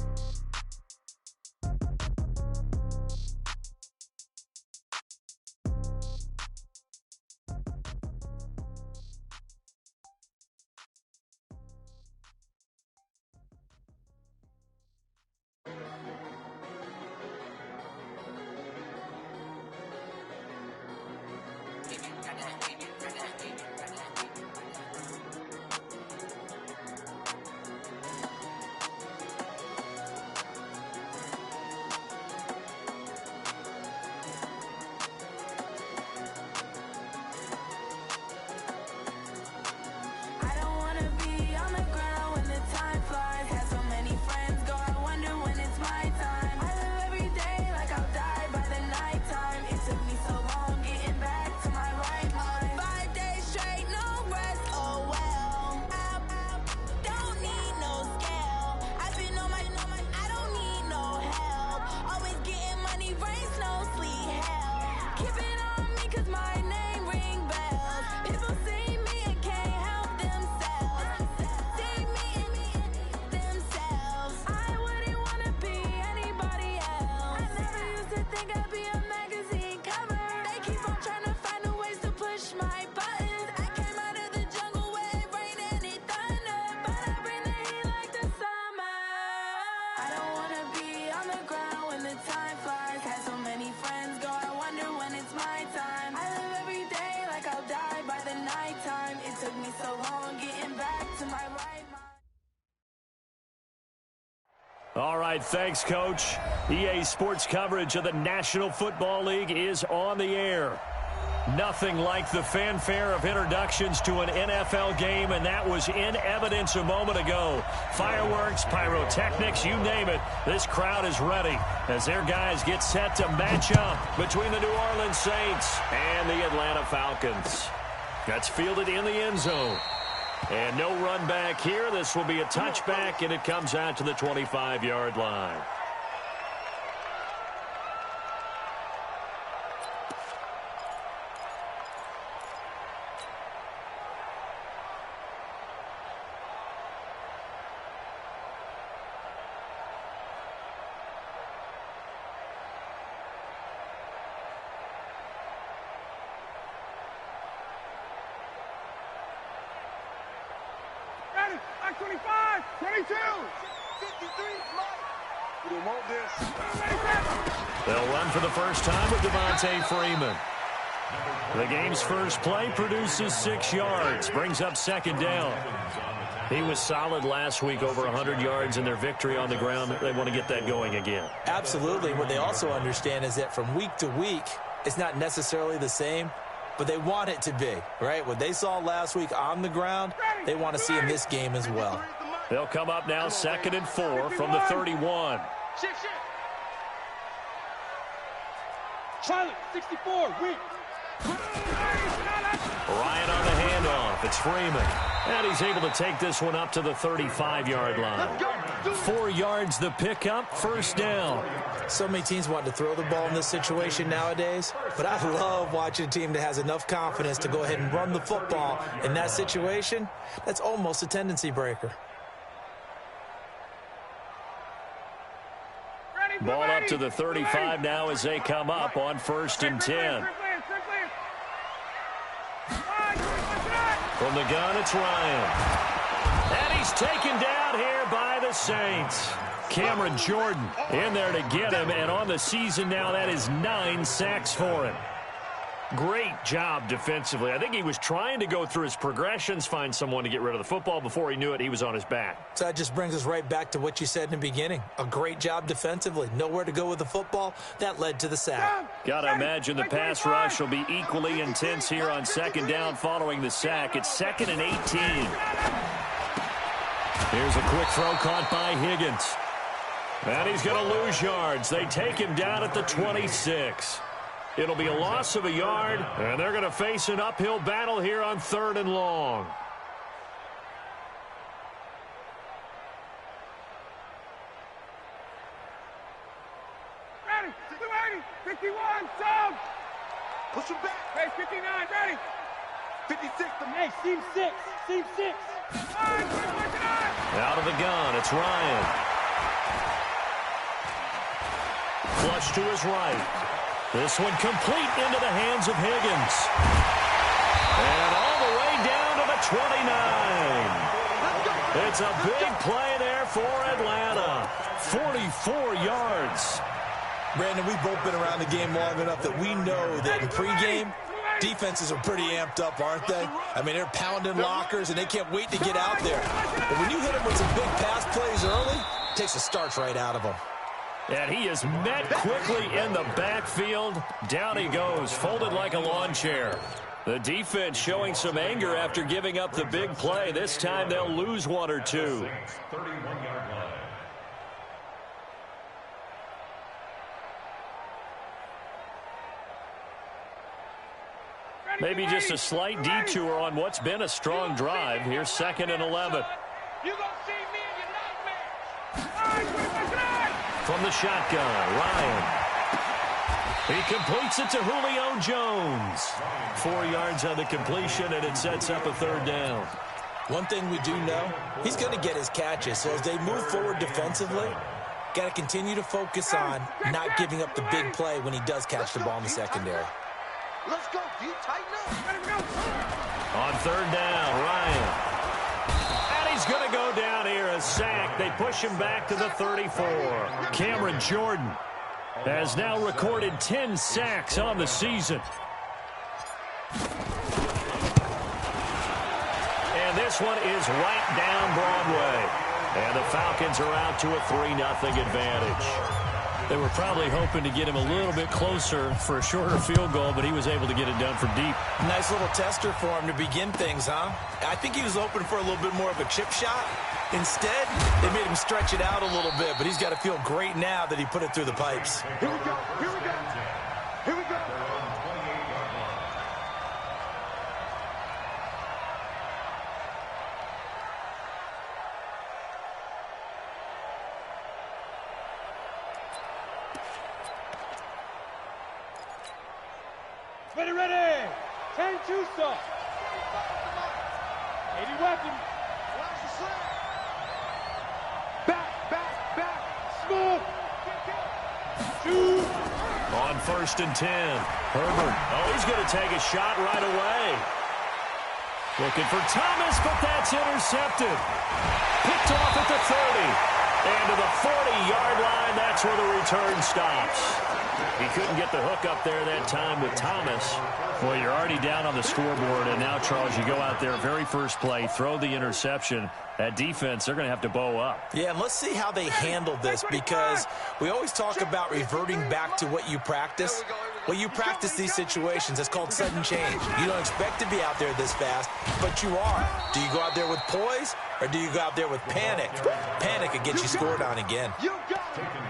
All right, thanks, Coach. EA Sports coverage of the National Football League is on the air. Nothing like the fanfare of introductions to an NFL game, and that was in evidence a moment ago. Fireworks, pyrotechnics, you name it. This crowd is ready as their guys get set to match up between the New Orleans Saints and the Atlanta Falcons. That's fielded in the end zone. And no run back here. This will be a touchback, and it comes out to the 25-yard line. Back 25, 22, 53, Mike. We don't want this. They'll run for the first time with Devontae Freeman. The game's first play produces 6 yards, brings up second down. He was solid last week, over 100 yards in their victory on the ground. They want to get that going again. Absolutely. What they also understand is that from week to week, it's not necessarily the same, but they want it to be, right? What they saw last week on the ground, they want to see in this game as well. They'll come up now 2nd and 4 from the 31. Charlotte, 64, weak. Ryan on the handoff. It's Freeman. And he's able to take this one up to the 35-yard line. 4 yards the pickup, first down. So many teams want to throw the ball in this situation nowadays, but I love watching a team that has enough confidence to go ahead and run the football in that situation. That's almost a tendency breaker. Ball up to the 35 now as they come up on 1st and 10. From the gun, it's Ryan. And he's taken down here by the Saints. Cameron Jordan in there to get him, and on the season now, that is 9 sacks for him. Great job defensively. I think he was trying to go through his progressions, find someone to get rid of the football. Before he knew it, he was on his back. So that just brings us right back to what you said in the beginning. A great job defensively. Nowhere to go with the football. That led to the sack. Got to imagine the pass rush will be equally intense here on second down following the sack. It's 2nd and 18. Here's a quick throw caught by Higgins. And he's going to lose yards. They take him down at the 26. It'll be a loss of a yard, and they're going to face an uphill battle here on 3rd and long. Ready, 280, 51, down. Push him back. Hey, 59, ready. 56, hey, seam 6, seam 6. Out of the gun, it's Ryan. Flush to his right. This one complete into the hands of Higgins. And all the way down to the 29. It's a big play there for Atlanta. 44 yards. Brandon, we've both been around the game long enough that we know that in pregame, defenses are pretty amped up, aren't they? I mean, they're pounding lockers, and they can't wait to get out there. But when you hit them with some big pass plays early, it takes the starch right out of them. And he is met quickly in the backfield. Down he goes, folded like a lawn chair. The defense showing some anger after giving up the big play. This time they'll lose 1 or 2. 31-yard line. Maybe just a slight detour on what's been a strong drive. Here's 2nd and 11. You gonna see me in your nightmares. From the shotgun, Ryan. He completes it to Julio Jones. 4 yards on the completion, and it sets up a 3rd down. One thing we do know, he's going to get his catches. So as they move forward defensively, got to continue to focus on not giving up the big play when he does catch the ball in the secondary. Let's go, D. Tighten up. On 3rd down, Ryan. And he's going to go down here, a sack. They push him back to the 34. Cameron Jordan has now recorded 10 sacks on the season. And this one is right down Broadway. And the Falcons are out to a 3-0 advantage. They were probably hoping to get him a little bit closer for a shorter field goal, but he was able to get it done from deep. Nice little tester for him to begin things, huh? I think he was hoping for a little bit more of a chip shot. Instead, they made him stretch it out a little bit, but he's got to feel great now that he put it through the pipes. Here we go, here we go. Here we go. Ready, ready. 10 2-star. 80 weapons. Back. Smooth. Shoot. On 1st and 10. Herbert. Oh, he's going to take a shot right away. Looking for Thomas, but that's intercepted. Picked off at the 30. And to the 40-yard line, that's where the return stops. He couldn't get the hook up there that time with Thomas. Well, you're already down on the scoreboard, and now, Charles, you go out there, very first play, throw the interception. That defense, they're going to have to bow up. Yeah, and let's see how they handle this, because we always talk about reverting back to what you practice. Well, you practice these situations. It's called sudden change. You don't expect to be out there this fast, but you are. Do you go out there with poise, or do you go out there with panic? Panic could get you scored on again.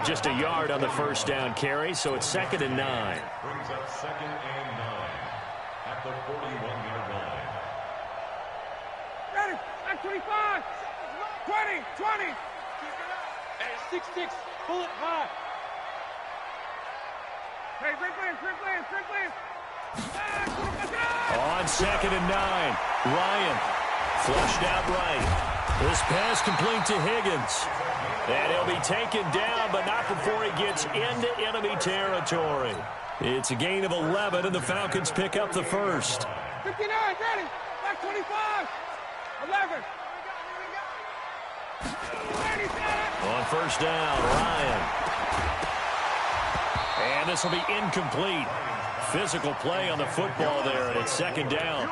Just a yard on the first down carry, so it's 2nd and 9. Brings up 2nd and 9 at the 41-yard line. Ready. Back 25. 20. Hey, 6-6. Pull it high. Hey, Franklin. On 2nd and 9, Ryan flushed out right. This pass complete to Higgins. And he'll be taken down, but not before he gets into enemy territory. It's a gain of 11, and the Falcons pick up the first. 59, ready. Back 25. 11. On first down. Ryan. And this will be incomplete. Physical play on the football there, and it's second down.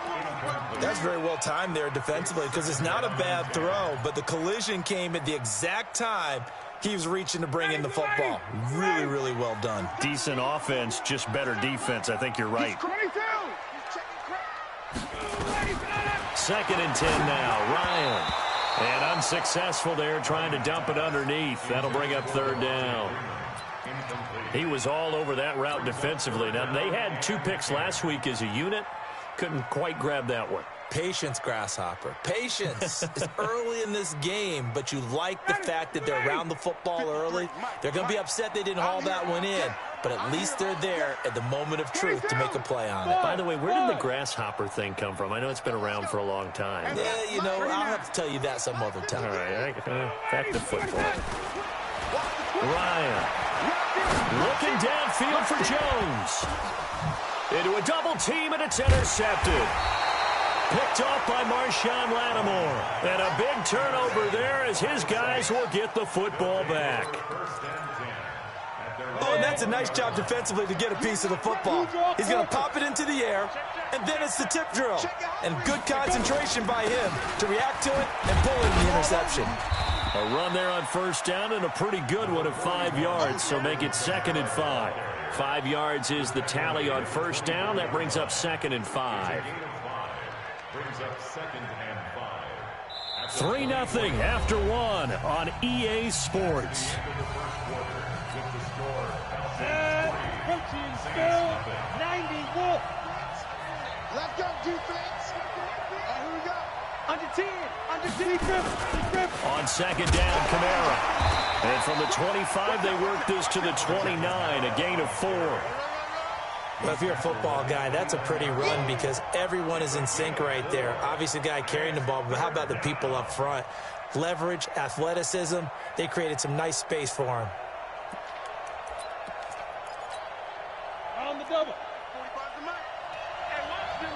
That's very well timed there defensively because it's not a bad throw, but the collision came at the exact time he was reaching to bring in the football. Really, really well done. Decent offense, just better defense. I think you're right. 22. Second and 10 now. Ryan. And unsuccessful there trying to dump it underneath. That'll bring up third down. He was all over that route defensively. Now, they had 2 picks last week as a unit. Couldn't quite grab that one. Patience, Grasshopper. Patience. It's early in this game, but you like the fact that they're around the football early. They're going to be upset they didn't haul that one in, but at least they're there at the moment of truth to make a play on it. By the way, where did the grasshopper thing come from? I know it's been around for a long time. Yeah, you know, I'll have to tell you that some other time. All right, back to football. Ryan looking downfield for Jones. Into a double team, and it's intercepted. Picked off by Marshawn Lattimore. And a big turnover there as his guys will get the football back. Oh, and that's a nice job defensively to get a piece of the football. He's going to pop it into the air, and then it's the tip drill. And good concentration by him to react to it and pull in the interception. A run there on first down and a pretty good one of 5 yards, so make it 2nd and 5. 5 yards is the tally on first down. That brings up 2nd and 5. 3-0 after 1 on EA Sports. Coaching still 91. Let's go, defense. Here we go. Under 10. Under 10. Grip. On second down, Kamara. And from the 25, they work this to the 29, a gain of 4. Well, if you're a football guy, that's a pretty run because everyone is in sync right there. Obviously, the guy carrying the ball, but how about the people up front? Leverage, athleticism, they created some nice space for him. On the double. 45 to Mike. And watch the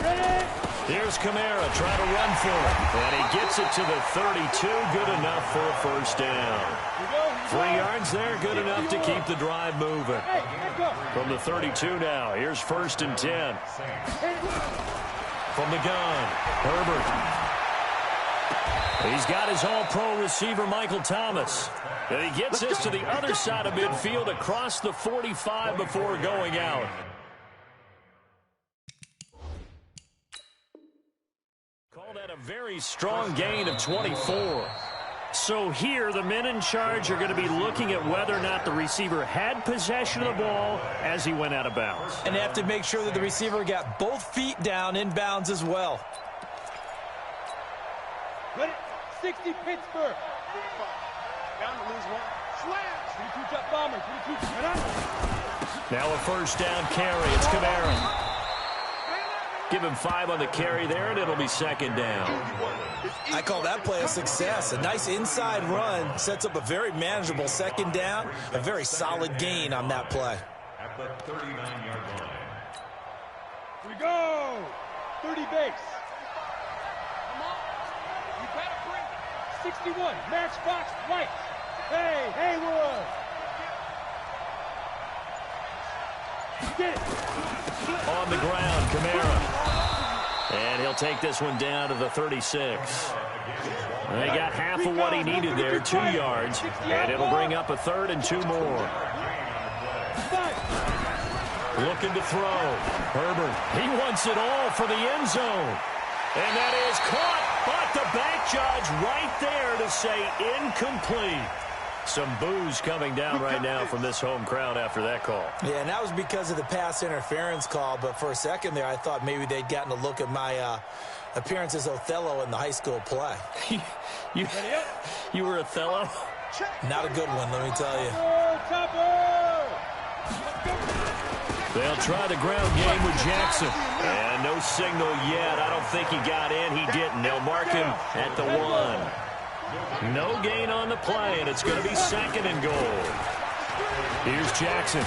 leg. Ready. Here's Kamara trying to run for it. And he gets it to the 32. Good enough for a first down. 3 yards there, good enough to keep the drive moving. From the 32 now, here's 1st and 10. From the gun, Herbert. He's got his all-pro receiver, Michael Thomas. And he gets this to the other side of midfield across the 45 before going out. Call that a very strong gain of 24. So here, the men in charge are going to be looking at whether or not the receiver had possession of the ball as he went out of bounds. And they have to make sure that the receiver got both feet down in bounds as well. Ready. 60 Pittsburgh. Down to lose one. Slash. 22 jump bomber. 22. Now a first down carry. It's Kamara. Give him 5 on the carry there, and it'll be 2nd down. I call that play a success. A nice inside run sets up a very manageable 2nd down. A very solid gain on that play. At the 39-yard line. Here we go. 30 base. Come on. You better bring it. 61. Matchbox White. Hey, Haywood. Get it. On the ground, Kamara. And he'll take this one down to the 36. They got half of what he needed there, 2 yards. And it'll bring up a 3rd and 2 more. Looking to throw. Herbert, he wants it all for the end zone. And that is caught, but the back judge right there to say incomplete. Some boos coming down right now from this home crowd after that call. Yeah, and that was because of the pass interference call, but for a second there, I thought maybe they'd gotten a look at my appearance as Othello in the high school play. You were Othello? Not a good one, let me tell you. They'll try the ground game with Jackson. And no signal yet. I don't think he got in. He didn't. They'll mark him at the 1. No gain on the play, and it's going to be 2nd and goal. Here's Jackson.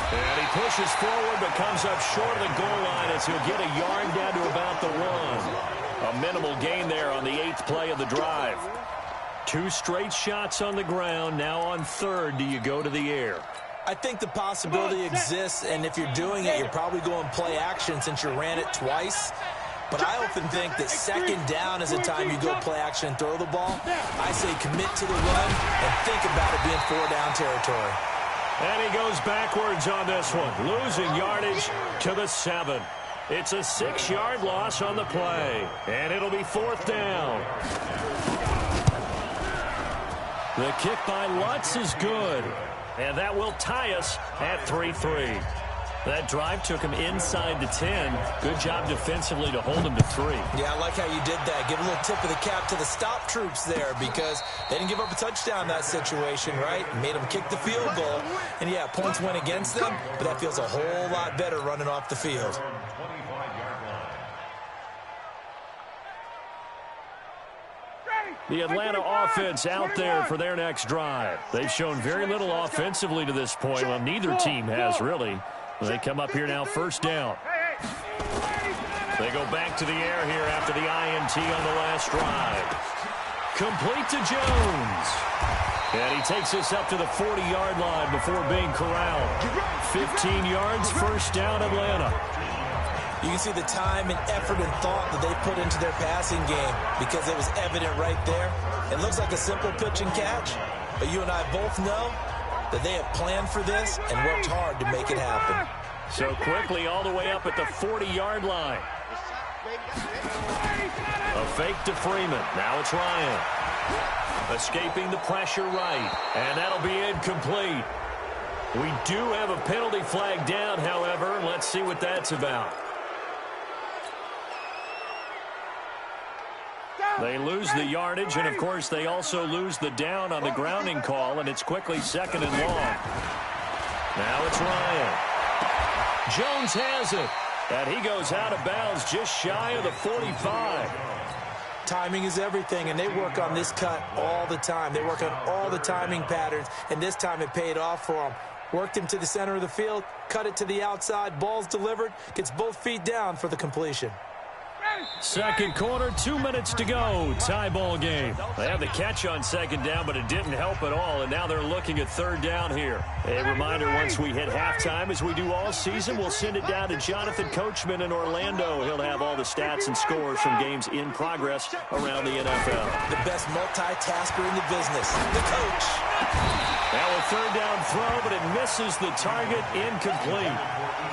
And he pushes forward but comes up short of the goal line as he'll get a yard down to about the 1. A A minimal gain there on the 8th play of the drive. 2 straight shots on the ground. Now on 3rd, do you go to the air? I think the possibility exists, and if you're doing it, you're probably going play action since you ran it twice. But I often think that 2nd down is the time you go play action and throw the ball. I say commit to the run and think about it being 4-down territory. And he goes backwards on this one, losing yardage to the 7. It's a 6-yard loss on the play, and it'll be 4th down. The kick by Lutz is good, and that will tie us at 3-3. That drive took him inside the 10. Good job defensively to hold him to 3. Yeah, I like how you did that. Give a little tip of the cap to the stop troops there because they didn't give up a touchdown in that situation, right? Made them kick the field goal. And, yeah, points went against them, but that feels a whole lot better running off the field. The Atlanta offense out there for their next drive. They've shown very little offensively to this point. Well, neither team has really. They come up here now, 1st down. They go back to the air here after the INT on the last drive. Complete to Jones. And he takes us up to the 40-yard line before being corralled. 15 yards, 1st down, Atlanta. You can see the time and effort and thought that they put into their passing game because it was evident right there. It looks like a simple pitch and catch, but you and I both know that they have planned for this and worked hard to make it happen. So quickly all the way up at the 40-yard line. A fake to Freeman. Now it's Ryan. Escaping the pressure right. And that'll be incomplete. We do have a penalty flag down, however. Let's see what that's about. They lose the yardage, and, of course, they also lose the down on the grounding call, and it's quickly 2nd and long. Now it's Ryan. Jones has it, and he goes out of bounds just shy of the 45. Timing is everything, and they work on this cut all the time. They work on all the timing patterns, and this time it paid off for them. Worked him to the center of the field, cut it to the outside, ball's delivered, gets both feet down for the completion. 2nd quarter, 2 minutes to go. Tie ball game. They had the catch on 2nd down, but it didn't help at all, and now they're looking at 3rd down here. A reminder, once we hit halftime, as we do all season, we'll send it down to Jonathan Coachman in Orlando. He'll have all the stats and scores from games in progress around the NFL. The best multitasker in the business, the coach. Now a 3rd down throw, but it misses the target, incomplete.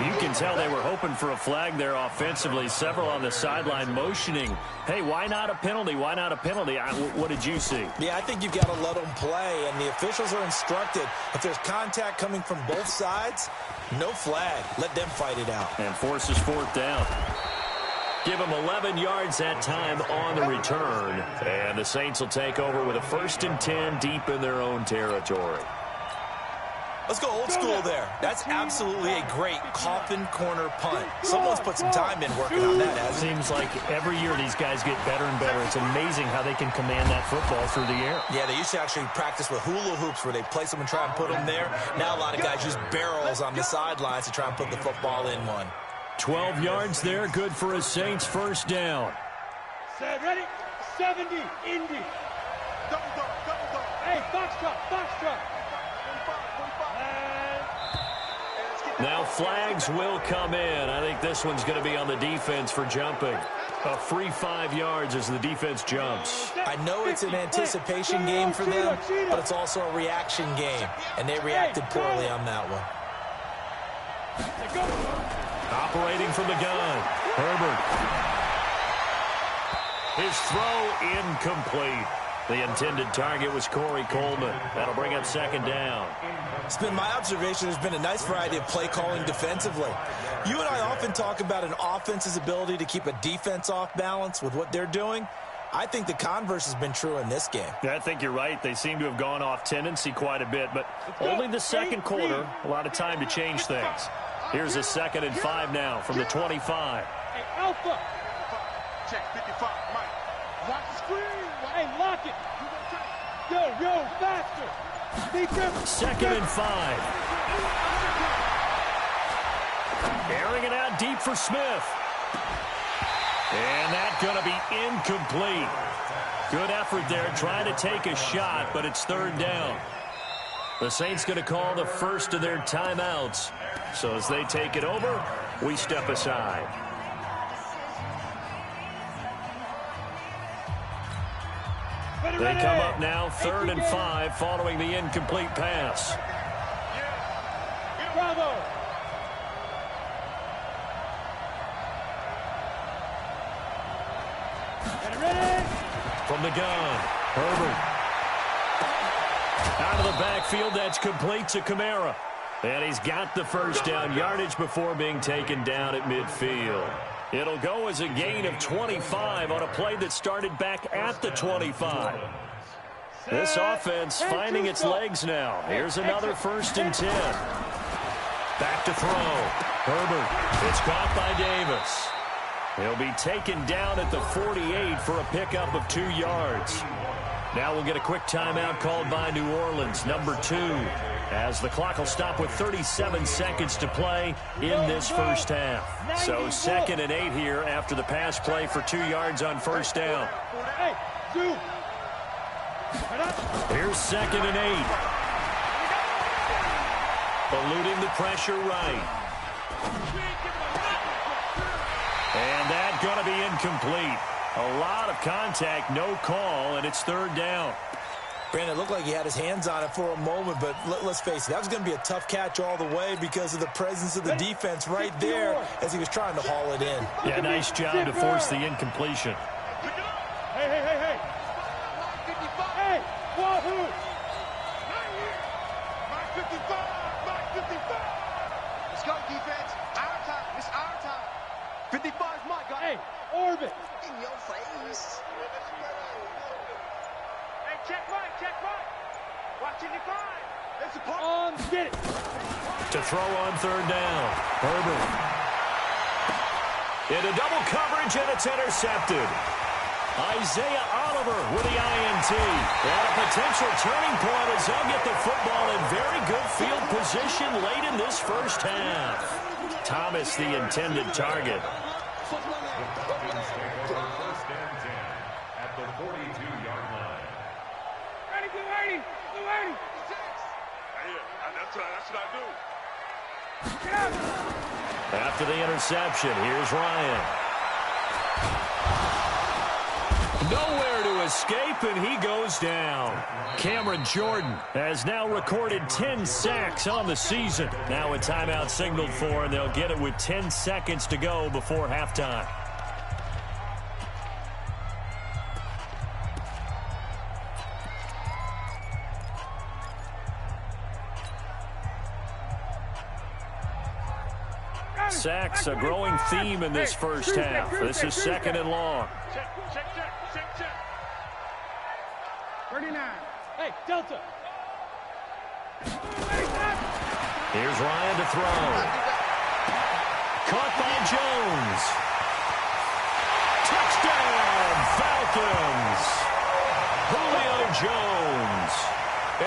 You can tell they were hoping for a flag there offensively. Several on the sideline motioning, hey, why not a penalty? Why not a penalty? What did you see? Yeah, I think you've got to let them play, and the officials are instructed. If there's contact coming from both sides, no flag. Let them fight it out. And forces 4th down. Give them 11 yards that time on the return. And the Saints will take over with a 1st and 10 deep in their own territory. Let's go old school there. That's absolutely a great coffin corner punt. Someone's put some time in working on that, hasn't it? Seems like every year these guys get better and better. It's amazing how they can command that football through the air. Yeah, they used to actually practice with hula hoops where they place them and try and put them there. Now a lot of guys use barrels on the sidelines to try and put the football in one. 12 yards there, good for a Saints 1st down. Set, ready? 70, Indy. Double. Hey, Foxtrot. Now flags will come in. I think this one's going to be on the defense for jumping. A free 5 yards as the defense jumps. I know it's an anticipation game for them, but it's also a reaction game, and they reacted poorly on that one. Operating from the gun, Herbert. His throw incomplete. The intended target was Corey Coleman. That'll bring up 2nd down. It's been my observation there's been a nice variety of play calling defensively. You and I often talk about an offense's ability to keep a defense off balance with what they're doing. I think the converse has been true in this game. I think you're right. They seem to have gone off tendency quite a bit, but only the 2nd quarter, a lot of time to change things. Here's a 2nd and 5 now from the 25. Hey, Alpha. Check 55, Mike. Lock the screen. Hey, lock it. Yo, faster. 2nd and 5. Airing it out deep for Smith. And that going to be incomplete. Good effort there trying to take a shot, but it's third down. The Saints going to call the first of their timeouts. So as they take it over, we step aside. They come up now 3rd and 5 following the incomplete pass. Bravo. From the gun, Herbert. Out of the backfield, that's complete to Kamara. And he's got the first down yardage before being taken down at midfield. It'll go as a gain of 25 on a play that started back at the 25. This offense finding its legs now. Here's another 1st and 10. Back to throw. Herbert. It's caught by Davis. He'll be taken down at the 48 for a pickup of 2 yards. Now we'll get a quick timeout called by New Orleans, number 2, as the clock will stop with 37 seconds to play in this first half. So 2nd and 8 here after the pass play for 2 yards on first down. Here's 2nd and 8. Eluding the pressure right. And that's going to be incomplete. A lot of contact, no call, and it's 3rd down. Brandon, it looked like he had his hands on it for a moment, but let's face it, that was going to be a tough catch all the way because of the presence of the defense right there as he was trying to haul it in. Yeah, nice job to force the incompletion. Hey. Hey, wahoo! Mark 55! Let's go, defense. Our time. It's our time. 55 is my guy. Hey, orbit. In your face. Hey, check right. Watching the five. It's a on, get it. To throw on 3rd down. Herbert. Into double coverage, and it's intercepted. Isaiah Oliver with the INT. And a potential turning point as they'll get the football in very good field position late in this first half. Thomas, the intended target. The Falcons take over 1st and 10 at the 42-yard line. Ready, Blue 80. That's what I do. Get out. After the interception, here's Ryan. Nowhere to escape, and he goes down. Cameron Jordan has now recorded 10 sacks on the season. Now a timeout signaled for, and they'll get it with 10 seconds to go before halftime. Sacks, a growing theme in this first half. This is 2nd and long. Check. 39. Hey, Delta. Here's Ryan to throw. Caught by Jones. Touchdown, Falcons. Julio Jones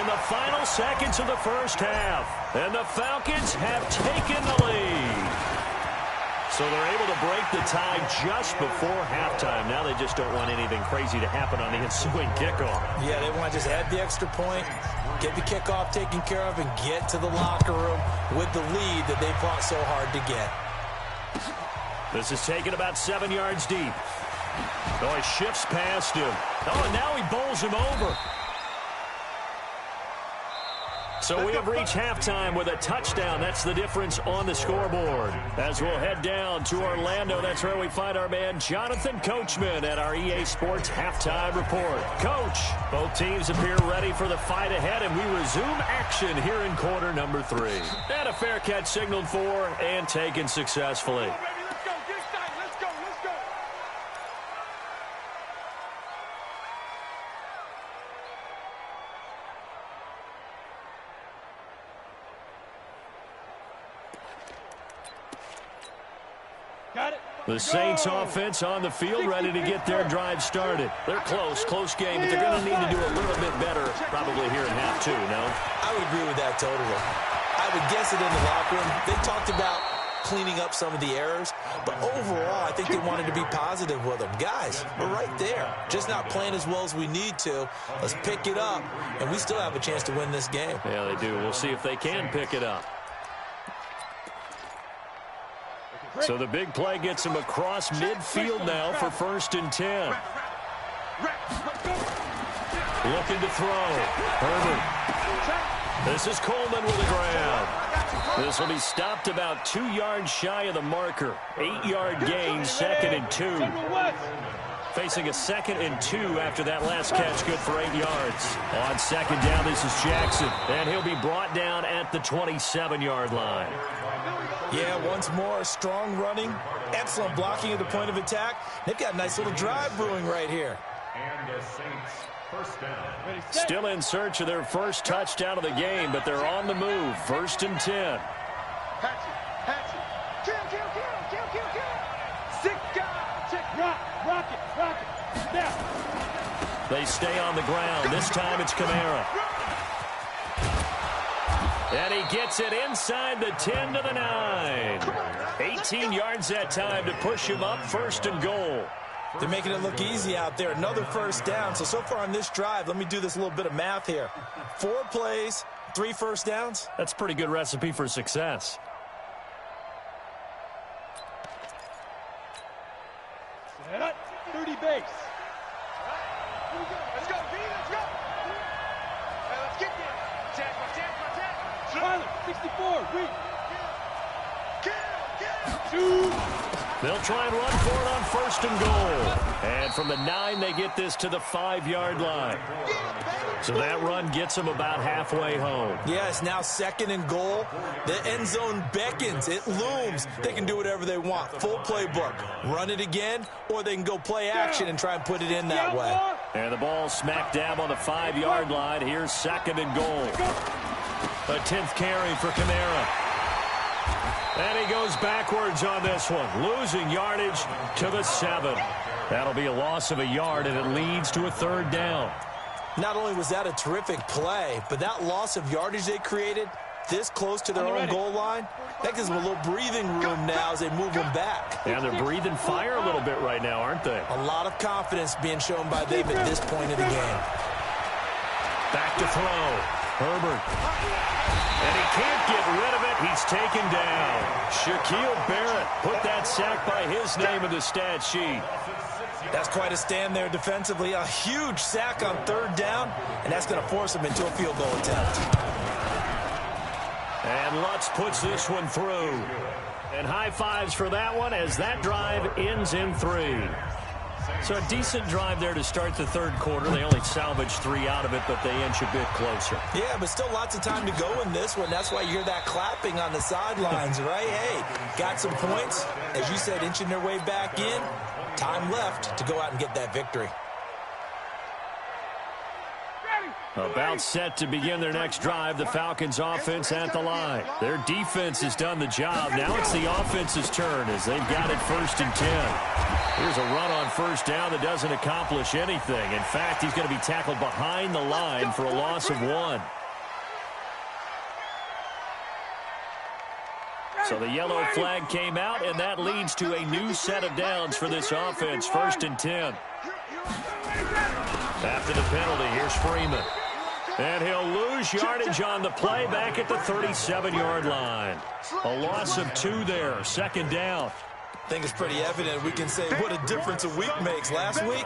in the final seconds of the first half. And the Falcons have taken the lead. So they're able to break the tie just before halftime. Now they just don't want anything crazy to happen on the ensuing kickoff. Yeah, they want to just add the extra point, get the kickoff taken care of, and get to the locker room with the lead that they fought so hard to get. This is taken about 7 yards deep. Oh, he shifts past him. Oh, and now he bowls him over. So we have reached halftime with a touchdown. That's the difference on the scoreboard. As we'll head down to Orlando, that's where we find our man Jonathan Coachman at our EA Sports Halftime Report. Coach, both teams appear ready for the fight ahead, and we resume action here in quarter number 3. And a fair catch signaled for and taken successfully. Let's go. Get excited. Let's go. Got it. The Saints offense on the field, ready to get their drive started. They're close game, but they're going to need to do a little bit better probably here in half 2, no? I would agree with that totally. I would guess it in the locker room. They talked about cleaning up some of the errors. But overall, I think they wanted to be positive with them. Guys, we're right there. Just not playing as well as we need to. Let's pick it up, and we still have a chance to win this game. Yeah, they do. We'll see if they can pick it up. So the big play gets him across midfield now for 1st and 10. Looking to throw. Herbert. This is Coleman with a grab. This will be stopped about 2 yards shy of the marker. 8-yard gain, 2nd and 2. Facing a 2nd and 2 after that last catch, good for 8 yards. On 2nd down, this is Jackson, and he'll be brought down at the 27-yard line. Yeah, once more, strong running, excellent blocking at the point of attack. They've got a nice little drive brewing right here. And the Saints, first down. Still in search of their first touchdown of the game, but they're on the move. 1st and 10. They stay on the ground. This time it's Kamara. And he gets it inside the 10 to the 9. 18 yards that time to push him up, 1st and goal. They're making it look easy out there. Another first down. So far on this drive, let me do this little bit of math here. 4 plays, 3 first downs. That's a pretty good recipe for success. Set up, 30 base. Let's go, B, let's go. Hey, let's get there. Jack. Tyler, 64, wait. Shoot. They'll try and run for it on 1st and goal. And from the 9, they get this to the 5-yard line. So that run gets them about halfway home. Yeah, it's now 2nd and goal. The end zone beckons. It looms. They can do whatever they want. Full playbook. Run it again, or they can go play action and try and put it in that way. And the ball smack dab on the 5-yard line. Here's 2nd and goal. A 10th carry for Kamara. And he goes backwards on this one, losing yardage to the 7. That'll be a loss of a yard, and it leads to a 3rd down. Not only was that a terrific play, but that loss of yardage they created this close to their own goal line, that gives them a little breathing room now as they move them back. And they're breathing fire a little bit right now, aren't they? A lot of confidence being shown by them at this point of the game. Back to throw. Herbert. And he can't get rid of it. He's taken down. Shaquille Barrett put that sack by his name in the stat sheet. That's quite a stand there defensively. A huge sack on 3rd down, and that's going to force him into a field goal attempt. And Lutz puts this one through. And high fives for that one as that drive ends in 3. So a decent drive there to start the 3rd quarter. They only salvaged 3 out of it, but they inch a bit closer. Yeah, but still lots of time to go in this one. That's why you hear that clapping on the sidelines, right? Hey, got some points. As you said, inching their way back in. Time left to go out and get that victory. About set to begin their next drive, the Falcons offense at the line. Their defense has done the job. Now it's the offense's turn as they've got it 1st and 10. Here's a run on 1st down that doesn't accomplish anything. In fact, he's going to be tackled behind the line for a loss of 1. So the yellow flag came out, and that leads to a new set of downs for this offense. 1st and 10. After the penalty, here's Freeman. And he'll lose yardage on the play back at the 37-yard line. A loss of 2 there, 2nd down. I think it's pretty evident. We can say what a difference a week makes. Last week,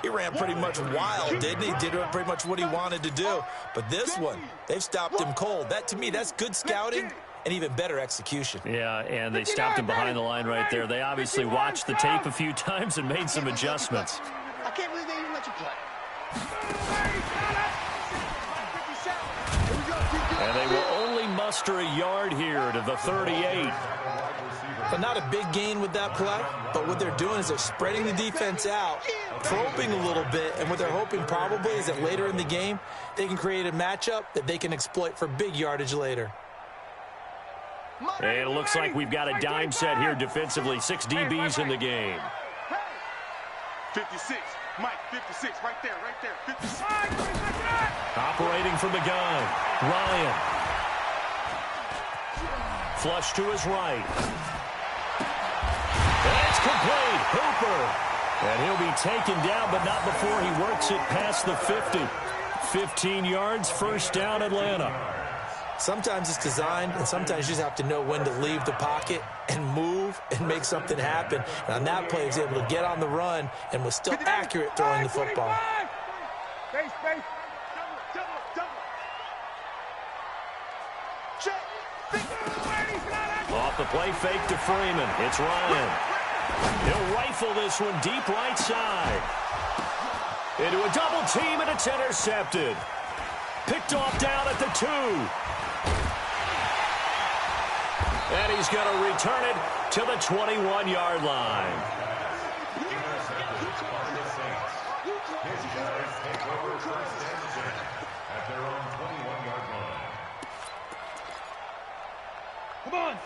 he ran pretty much wild, didn't he? Did pretty much what he wanted to do. But this one, they've stopped him cold. That, to me, that's good scouting and even better execution. Yeah, and they stopped him behind the line right there. They obviously watched the tape a few times and made some adjustments. I can't believe they didn't let you play. And they will only muster a yard here to the 38. But not a big gain with that play. But what they're doing is they're spreading the defense out, probing a little bit, and what they're hoping probably is that later in the game, they can create a matchup that they can exploit for big yardage later. And it looks like we've got a dime set here defensively. 6 DBs in the game. 56. Mike, 56. Right there. 56. Operating from the gun. Ryan. Flush to his right. It's complete. Hooper. And he'll be taken down, but not before he works it past the 50. 15 yards, first down, Atlanta. Sometimes it's designed, and sometimes you just have to know when to leave the pocket and move and make something happen. And on that play, he was able to get on the run and was still accurate throwing the football. Space, space. Double. Check. Off the play fake to Freeman. It's Ryan. He'll rifle this one deep right side. Into a double team, and it's intercepted. Picked off down at the 2. And he's going to return it to the 21-yard line.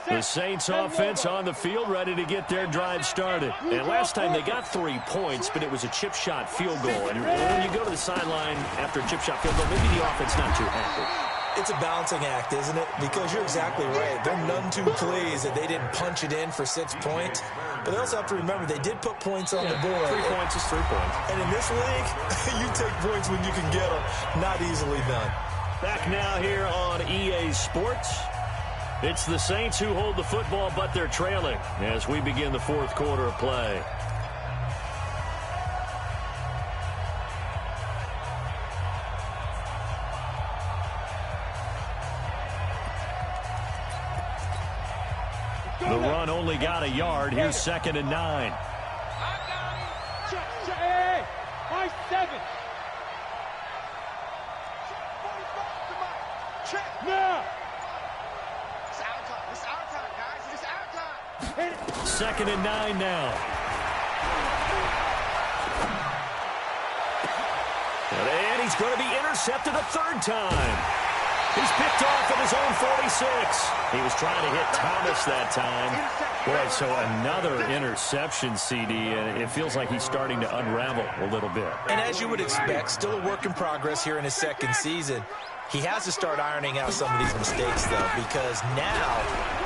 The Saints offense on the field, ready to get their drive started. And last time they got 3 points, but it was a chip shot field goal. And when you go to the sideline after a chip shot field goal, maybe the offense not too happy. It's a balancing act, isn't it? Because you're exactly right. They're none too pleased that they didn't punch it in for 6 points. But they also have to remember they did put points on the board. 3 points is 3 points. And in this league, you take points when you can get them. Not easily done. Back now here on EA Sports. It's the Saints who hold the football, but they're trailing as we begin the fourth quarter of play. The run only got a yard. Here's 2nd and 9. Hey, my 7. Now. It's our time, guys. It's our time. 2nd and 9 now. And he's going to be intercepted a 3rd time. He's picked off at his own 46. He was trying to hit Thomas that time. Boy, so another interception, CD, and it feels like he's starting to unravel a little bit. And as you would expect, still a work in progress here in his 2nd season. He has to start ironing out some of these mistakes, though, because now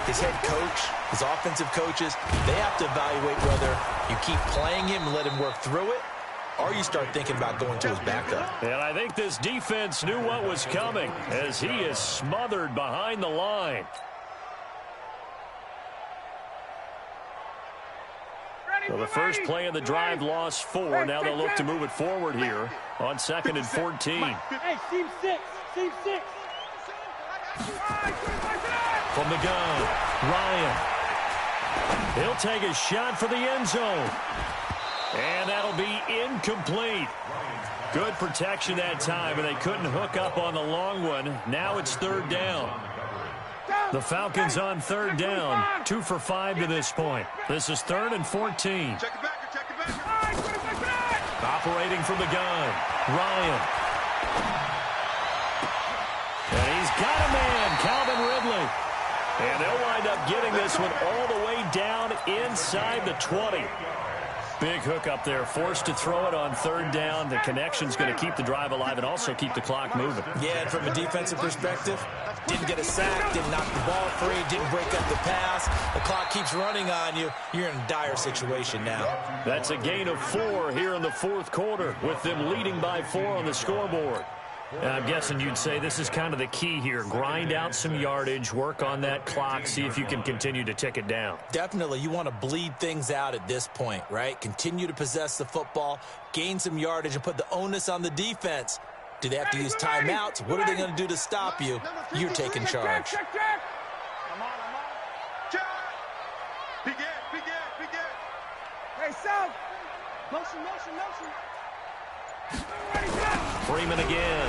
his head coach, his offensive coaches, they have to evaluate whether you keep playing him and let him work through it, or you start thinking about going to his backup. And I think this defense knew what was coming as he is smothered behind the line. So the first play of the drive lost 4. Now they'll look to move it forward here on 2nd and 14. Hey, team 6. Team 6. From the gun, Ryan. He'll take a shot for the end zone. And that'll be incomplete. Good protection that time, and they couldn't hook up on the long one. Now it's 3rd down. The Falcons on 3rd down, 2 for 5 to this point. This is 3rd and 14. Operating from the gun, Ryan. And he's got a man, Calvin Ridley. And they'll wind up getting this one all the way down inside the 20. Big hook up there, forced to throw it on 3rd down. The connection's going to keep the drive alive and also keep the clock moving. Yeah, and from a defensive perspective, didn't get a sack, didn't knock the ball free, didn't break up the pass. The clock keeps running on you. You're in a dire situation now. That's a gain of 4 here in the fourth quarter with them leading by 4 on the scoreboard. And I'm guessing you'd say this is kind of the key here. Grind out some yardage, work on that clock, see if you can continue to tick it down. Definitely. You want to bleed things out at this point, right? Continue to possess the football, gain some yardage, and put the onus on the defense. Do they have to use timeouts? What are they going to do to stop you? You're taking charge. Check. I'm on. Check. Begin. Hey, South. Motion. Freeman again.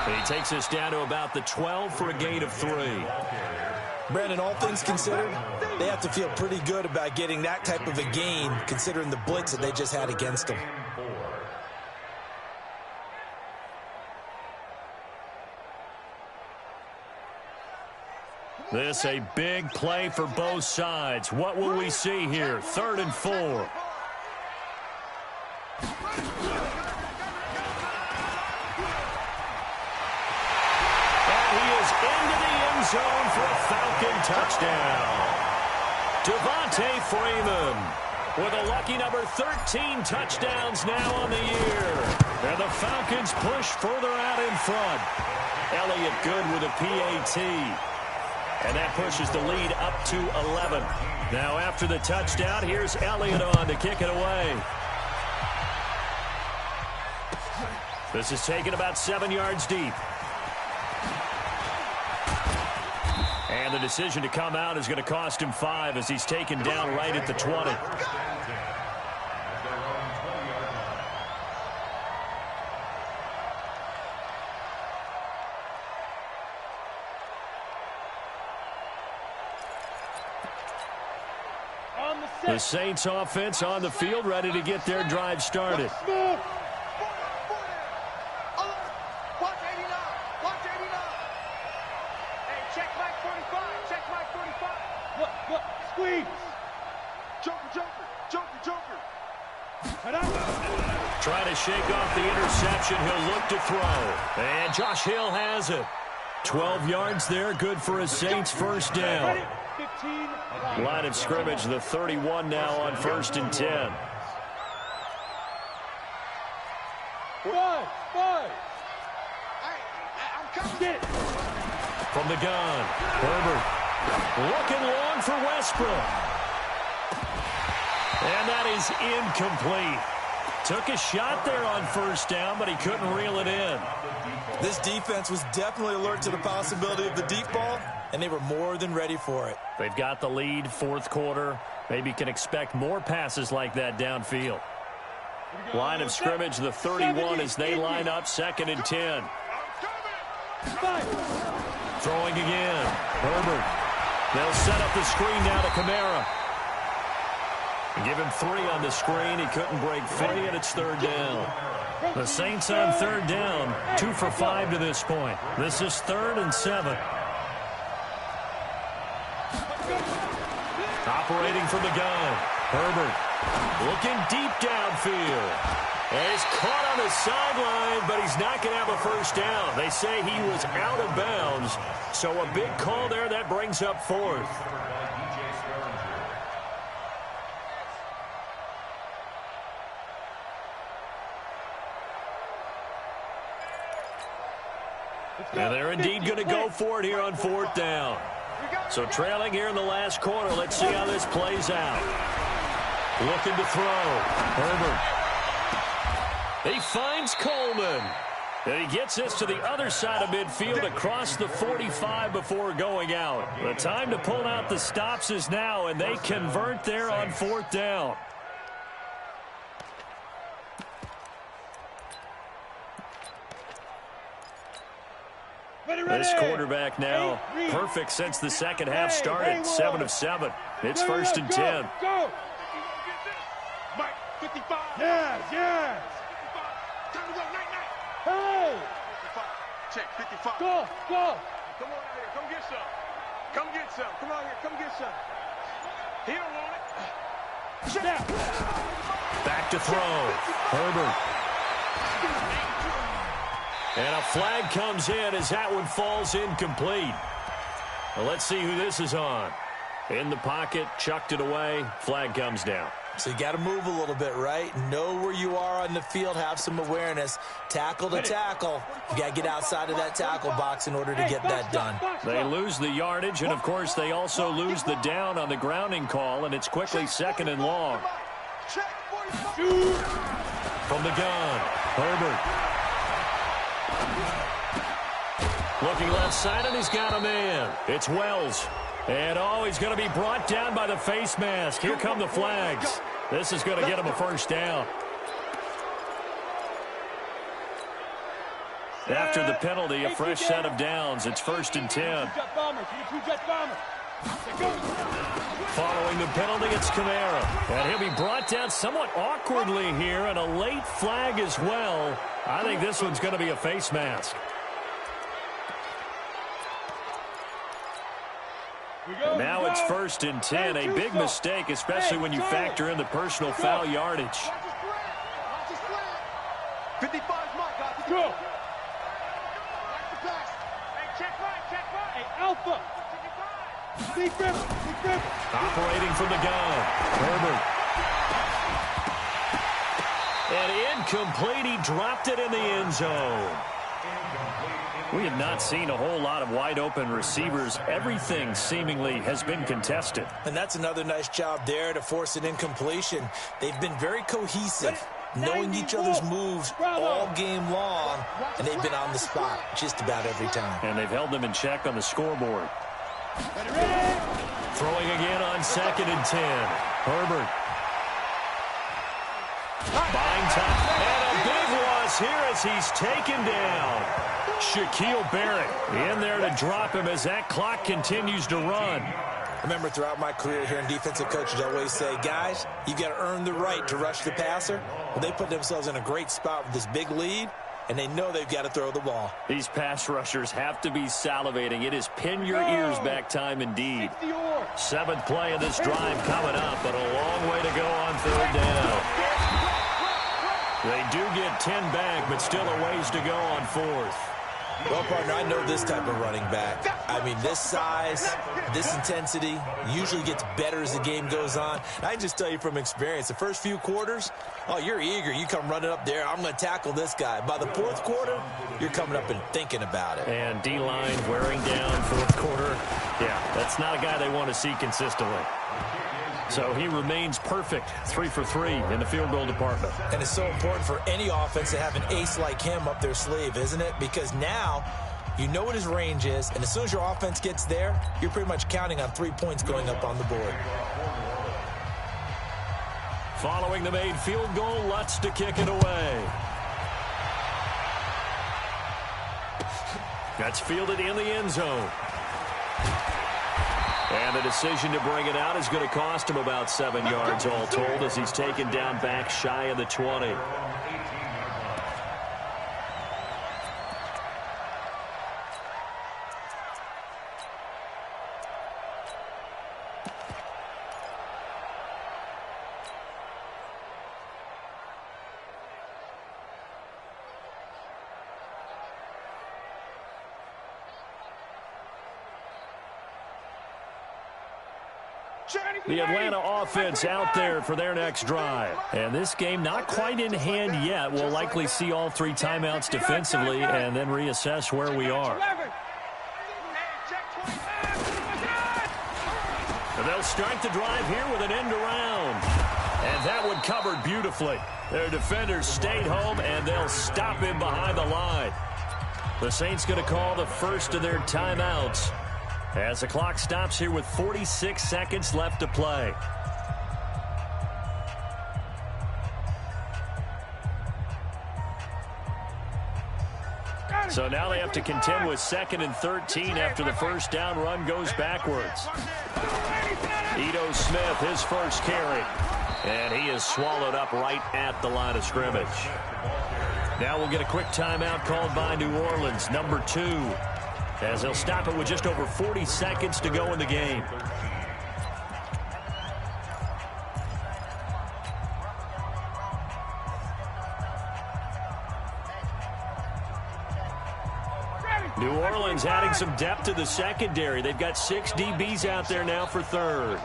He takes us down to about the 12 for a gain of 3. Brandon, all things considered, they have to feel pretty good about getting that type of a gain, considering the blitz that they just had against them. This a big play for both sides. What will we see here? 3rd and 4. And he is into the end zone for a Falcon touchdown. Devontae Freeman with a lucky number 13 touchdowns now on the year. And the Falcons push further out in front. Elliott good with a PAT. And that pushes the lead up to 11. Now after the touchdown, here's Elliott on to kick it away. This is taken about 7 yards deep. And the decision to come out is going to cost him 5 as he's taken down right at the 20. The Saints offense on the field, ready to get their drive started. Watch 89. Watch 89. Hey, check Mike 45. Check Mike 45. Look, squeeze. Joker. Trying to shake off the interception. He'll look to throw. And Josh Hill has it. 12 yards there, good for a Saints first down. 15. Line of scrimmage, the 31 now on 1st and 10. Five. I'm coming. From the gun, Herbert looking long for Westbrook. And that is incomplete. Took a shot there on first down, but he couldn't reel it in. This defense was definitely alert to the possibility of the deep ball, and they were more than ready for it. They've got the lead, fourth quarter. Maybe can expect more passes like that downfield. Line of scrimmage, the 31 as they line up, 2nd and 10. Throwing again. Herbert. They'll set up the screen now to Kamara. Give him 3 on the screen. He couldn't break free, and it's 3rd down. The Saints on 3rd down, 2 for 5 to this point. This is 3rd and 7. Operating from the gun. Herbert looking deep downfield. And he's caught on the sideline, but he's not going to have a first down. They say he was out of bounds. So a big call there that brings up 4th. And they're indeed going to go for it here on 4th down. So trailing here in the last quarter. Let's see how this plays out. Looking to throw. Herbert. He finds Coleman. And he gets this to the other side of midfield across the 45 before going out. The time to pull out the stops is now, and they convert there on 4th down. This quarterback now perfect since the second half started. 7 of 7. It's 1st and 10. Go. Mike, 55. Yes. Time to go, night. Hey. 55. Check, 55. Go. Come on out here. Come get some. Come out here. Come get some. He don't want it. Check. Back to throw. Herbert. And a flag comes in as that one falls incomplete. Well, let's see who this is on. In the pocket, chucked it away. Flag comes down. So you got to move a little bit, right? Know where you are on the field, have some awareness. Tackle to tackle. You got to get outside of that tackle box in order to get that done. They lose the yardage, and, of course, they also lose the down on the grounding call, and it's quickly 2nd and long. From the gun, Herbert. Looking left side, and he's got a man. It's Wells. And, he's going to be brought down by the face mask. Here come the flags. This is going to get him a first down. After the penalty, a fresh set of downs. It's 1st and 10. Following the penalty, it's Kamara. And he'll be brought down somewhat awkwardly here, and a late flag as well. I think this one's going to be a face mask. Now it's 1st and 10. A big mistake, especially when you factor in the personal foul yardage. 55's Mike, guys. Go. Watch the pass. Hey, check right. Hey, Alpha. Operating from the gun. Herbert. And incomplete. He dropped it in the end zone. We have not seen a whole lot of wide-open receivers. Everything seemingly has been contested. And that's another nice job there to force an incompletion. They've been very cohesive, knowing each other's moves all game long, and they've been on the spot just about every time. And they've held them in check on the scoreboard. Throwing again on 2nd and 10. Herbert. Buying time. And a big loss here as he's taken down. Shaquille Barrett in there to drop him as that clock continues to run. I remember throughout my career hearing defensive coaches always say, guys, you've got to earn the right to rush the passer. Well, they put themselves in a great spot with this big lead, and they know they've got to throw the ball. These pass rushers have to be salivating. It is pin your ears back time indeed. 7th play of this drive coming up, but a long way to go on 3rd down. They do get 10 back, but still a ways to go on 4th. Well, partner, I know this type of running back. I mean, this size, this intensity usually gets better as the game goes on. I can just tell you from experience, the first few quarters, oh, you're eager. You come running up there, I'm going to tackle this guy. By the 4th quarter, you're coming up and thinking about it. And D-line wearing down 4th quarter. Yeah, that's not a guy they want to see consistently. So he remains perfect, 3 for 3 in the field goal department. And it's so important for any offense to have an ace like him up their sleeve, isn't it? Because now you know what his range is, and as soon as your offense gets there, you're pretty much counting on 3 points going up on the board. Following the made field goal, Lutz to kick it away. That's fielded in the end zone. And the decision to bring it out is going to cost him about 7 yards all told as he's taken down back shy of the 20. The Atlanta offense out there for their next drive. And this game not quite in hand yet. We'll likely see all 3 timeouts defensively and then reassess where we are. And they'll start the drive here with an end around. And that one covered beautifully. Their defenders stayed home, and they'll stop him behind the line. The Saints going to call the first of their timeouts as the clock stops here with 46 seconds left to play. So now they have to contend with 2nd and 13 after the first down run goes backwards. Ito Smith, his first carry. And he is swallowed up right at the line of scrimmage. Now we'll get a quick timeout called by New Orleans, number 2. As they'll stop it with just over 40 seconds to go in the game. New Orleans adding some depth to the secondary. They've got 6 DBs out there now for 3rd.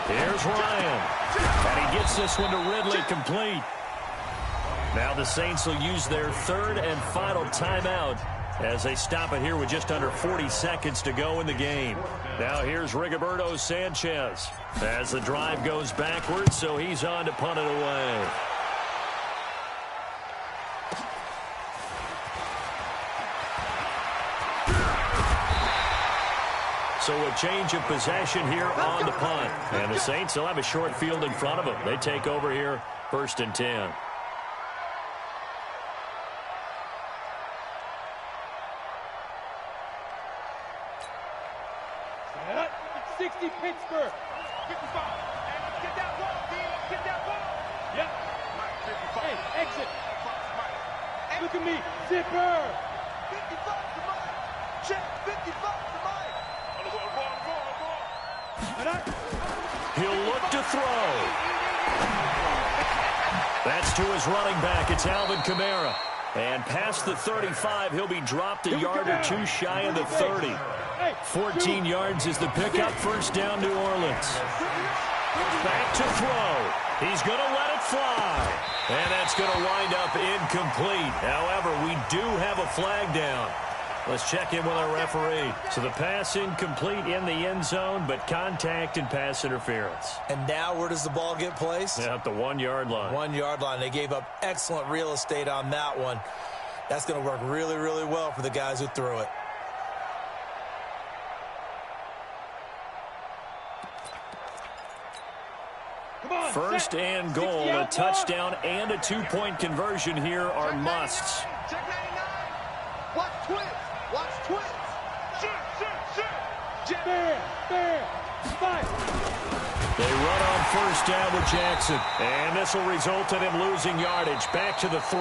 Here's Ryan. And he gets this one to Ridley complete. Now the Saints will use their 3rd and final timeout as they stop it here with just under 40 seconds to go in the game. Now here's Rigoberto Sanchez as the drive goes backwards, so he's on to punt it away. So a change of possession here on the punt. And the Saints will have a short field in front of them. They take over here 1st and 10. 60 Pittsburgh. 55. Hey, let's get that ball, D. Let's get that ball. Yep. Hey, exit. Look at me. Zipper. 55 to Mike. Check. 55 to Mike. On the ball. He'll look to throw. That's to his running back. It's Alvin Kamara. And past the 35, he'll be dropped a yard or two shy of the 30. 14 yards is the pickup. First down, New Orleans. Back to throw. He's going to let it fly. And that's going to wind up incomplete. However, we do have a flag down. Let's check in with our referee. So the pass incomplete in the end zone, but contact and pass interference. And now where does the ball get placed? At the 1 yard line. 1 yard line. They gave up excellent real estate on that one. That's going to work really, really well for the guys who threw it. First and goal, a touchdown and a two-point conversion here are musts. Check 99. Watch twins. Watch twins. They run on first down with Jackson. And this will result in him losing yardage. Back to the 3.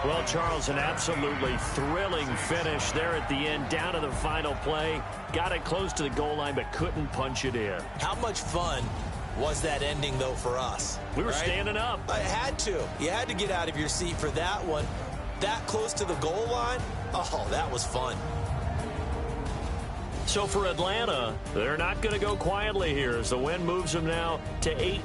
Well, Charles, an absolutely thrilling finish there at the end, down to the final play. Got it close to the goal line, but couldn't punch it in. How much fun was that ending, though, for us? We were standing up. I had to. You had to get out of your seat for that one. That close to the goal line? Oh, that was fun. So for Atlanta, they're not going to go quietly here as the win moves them now to 8.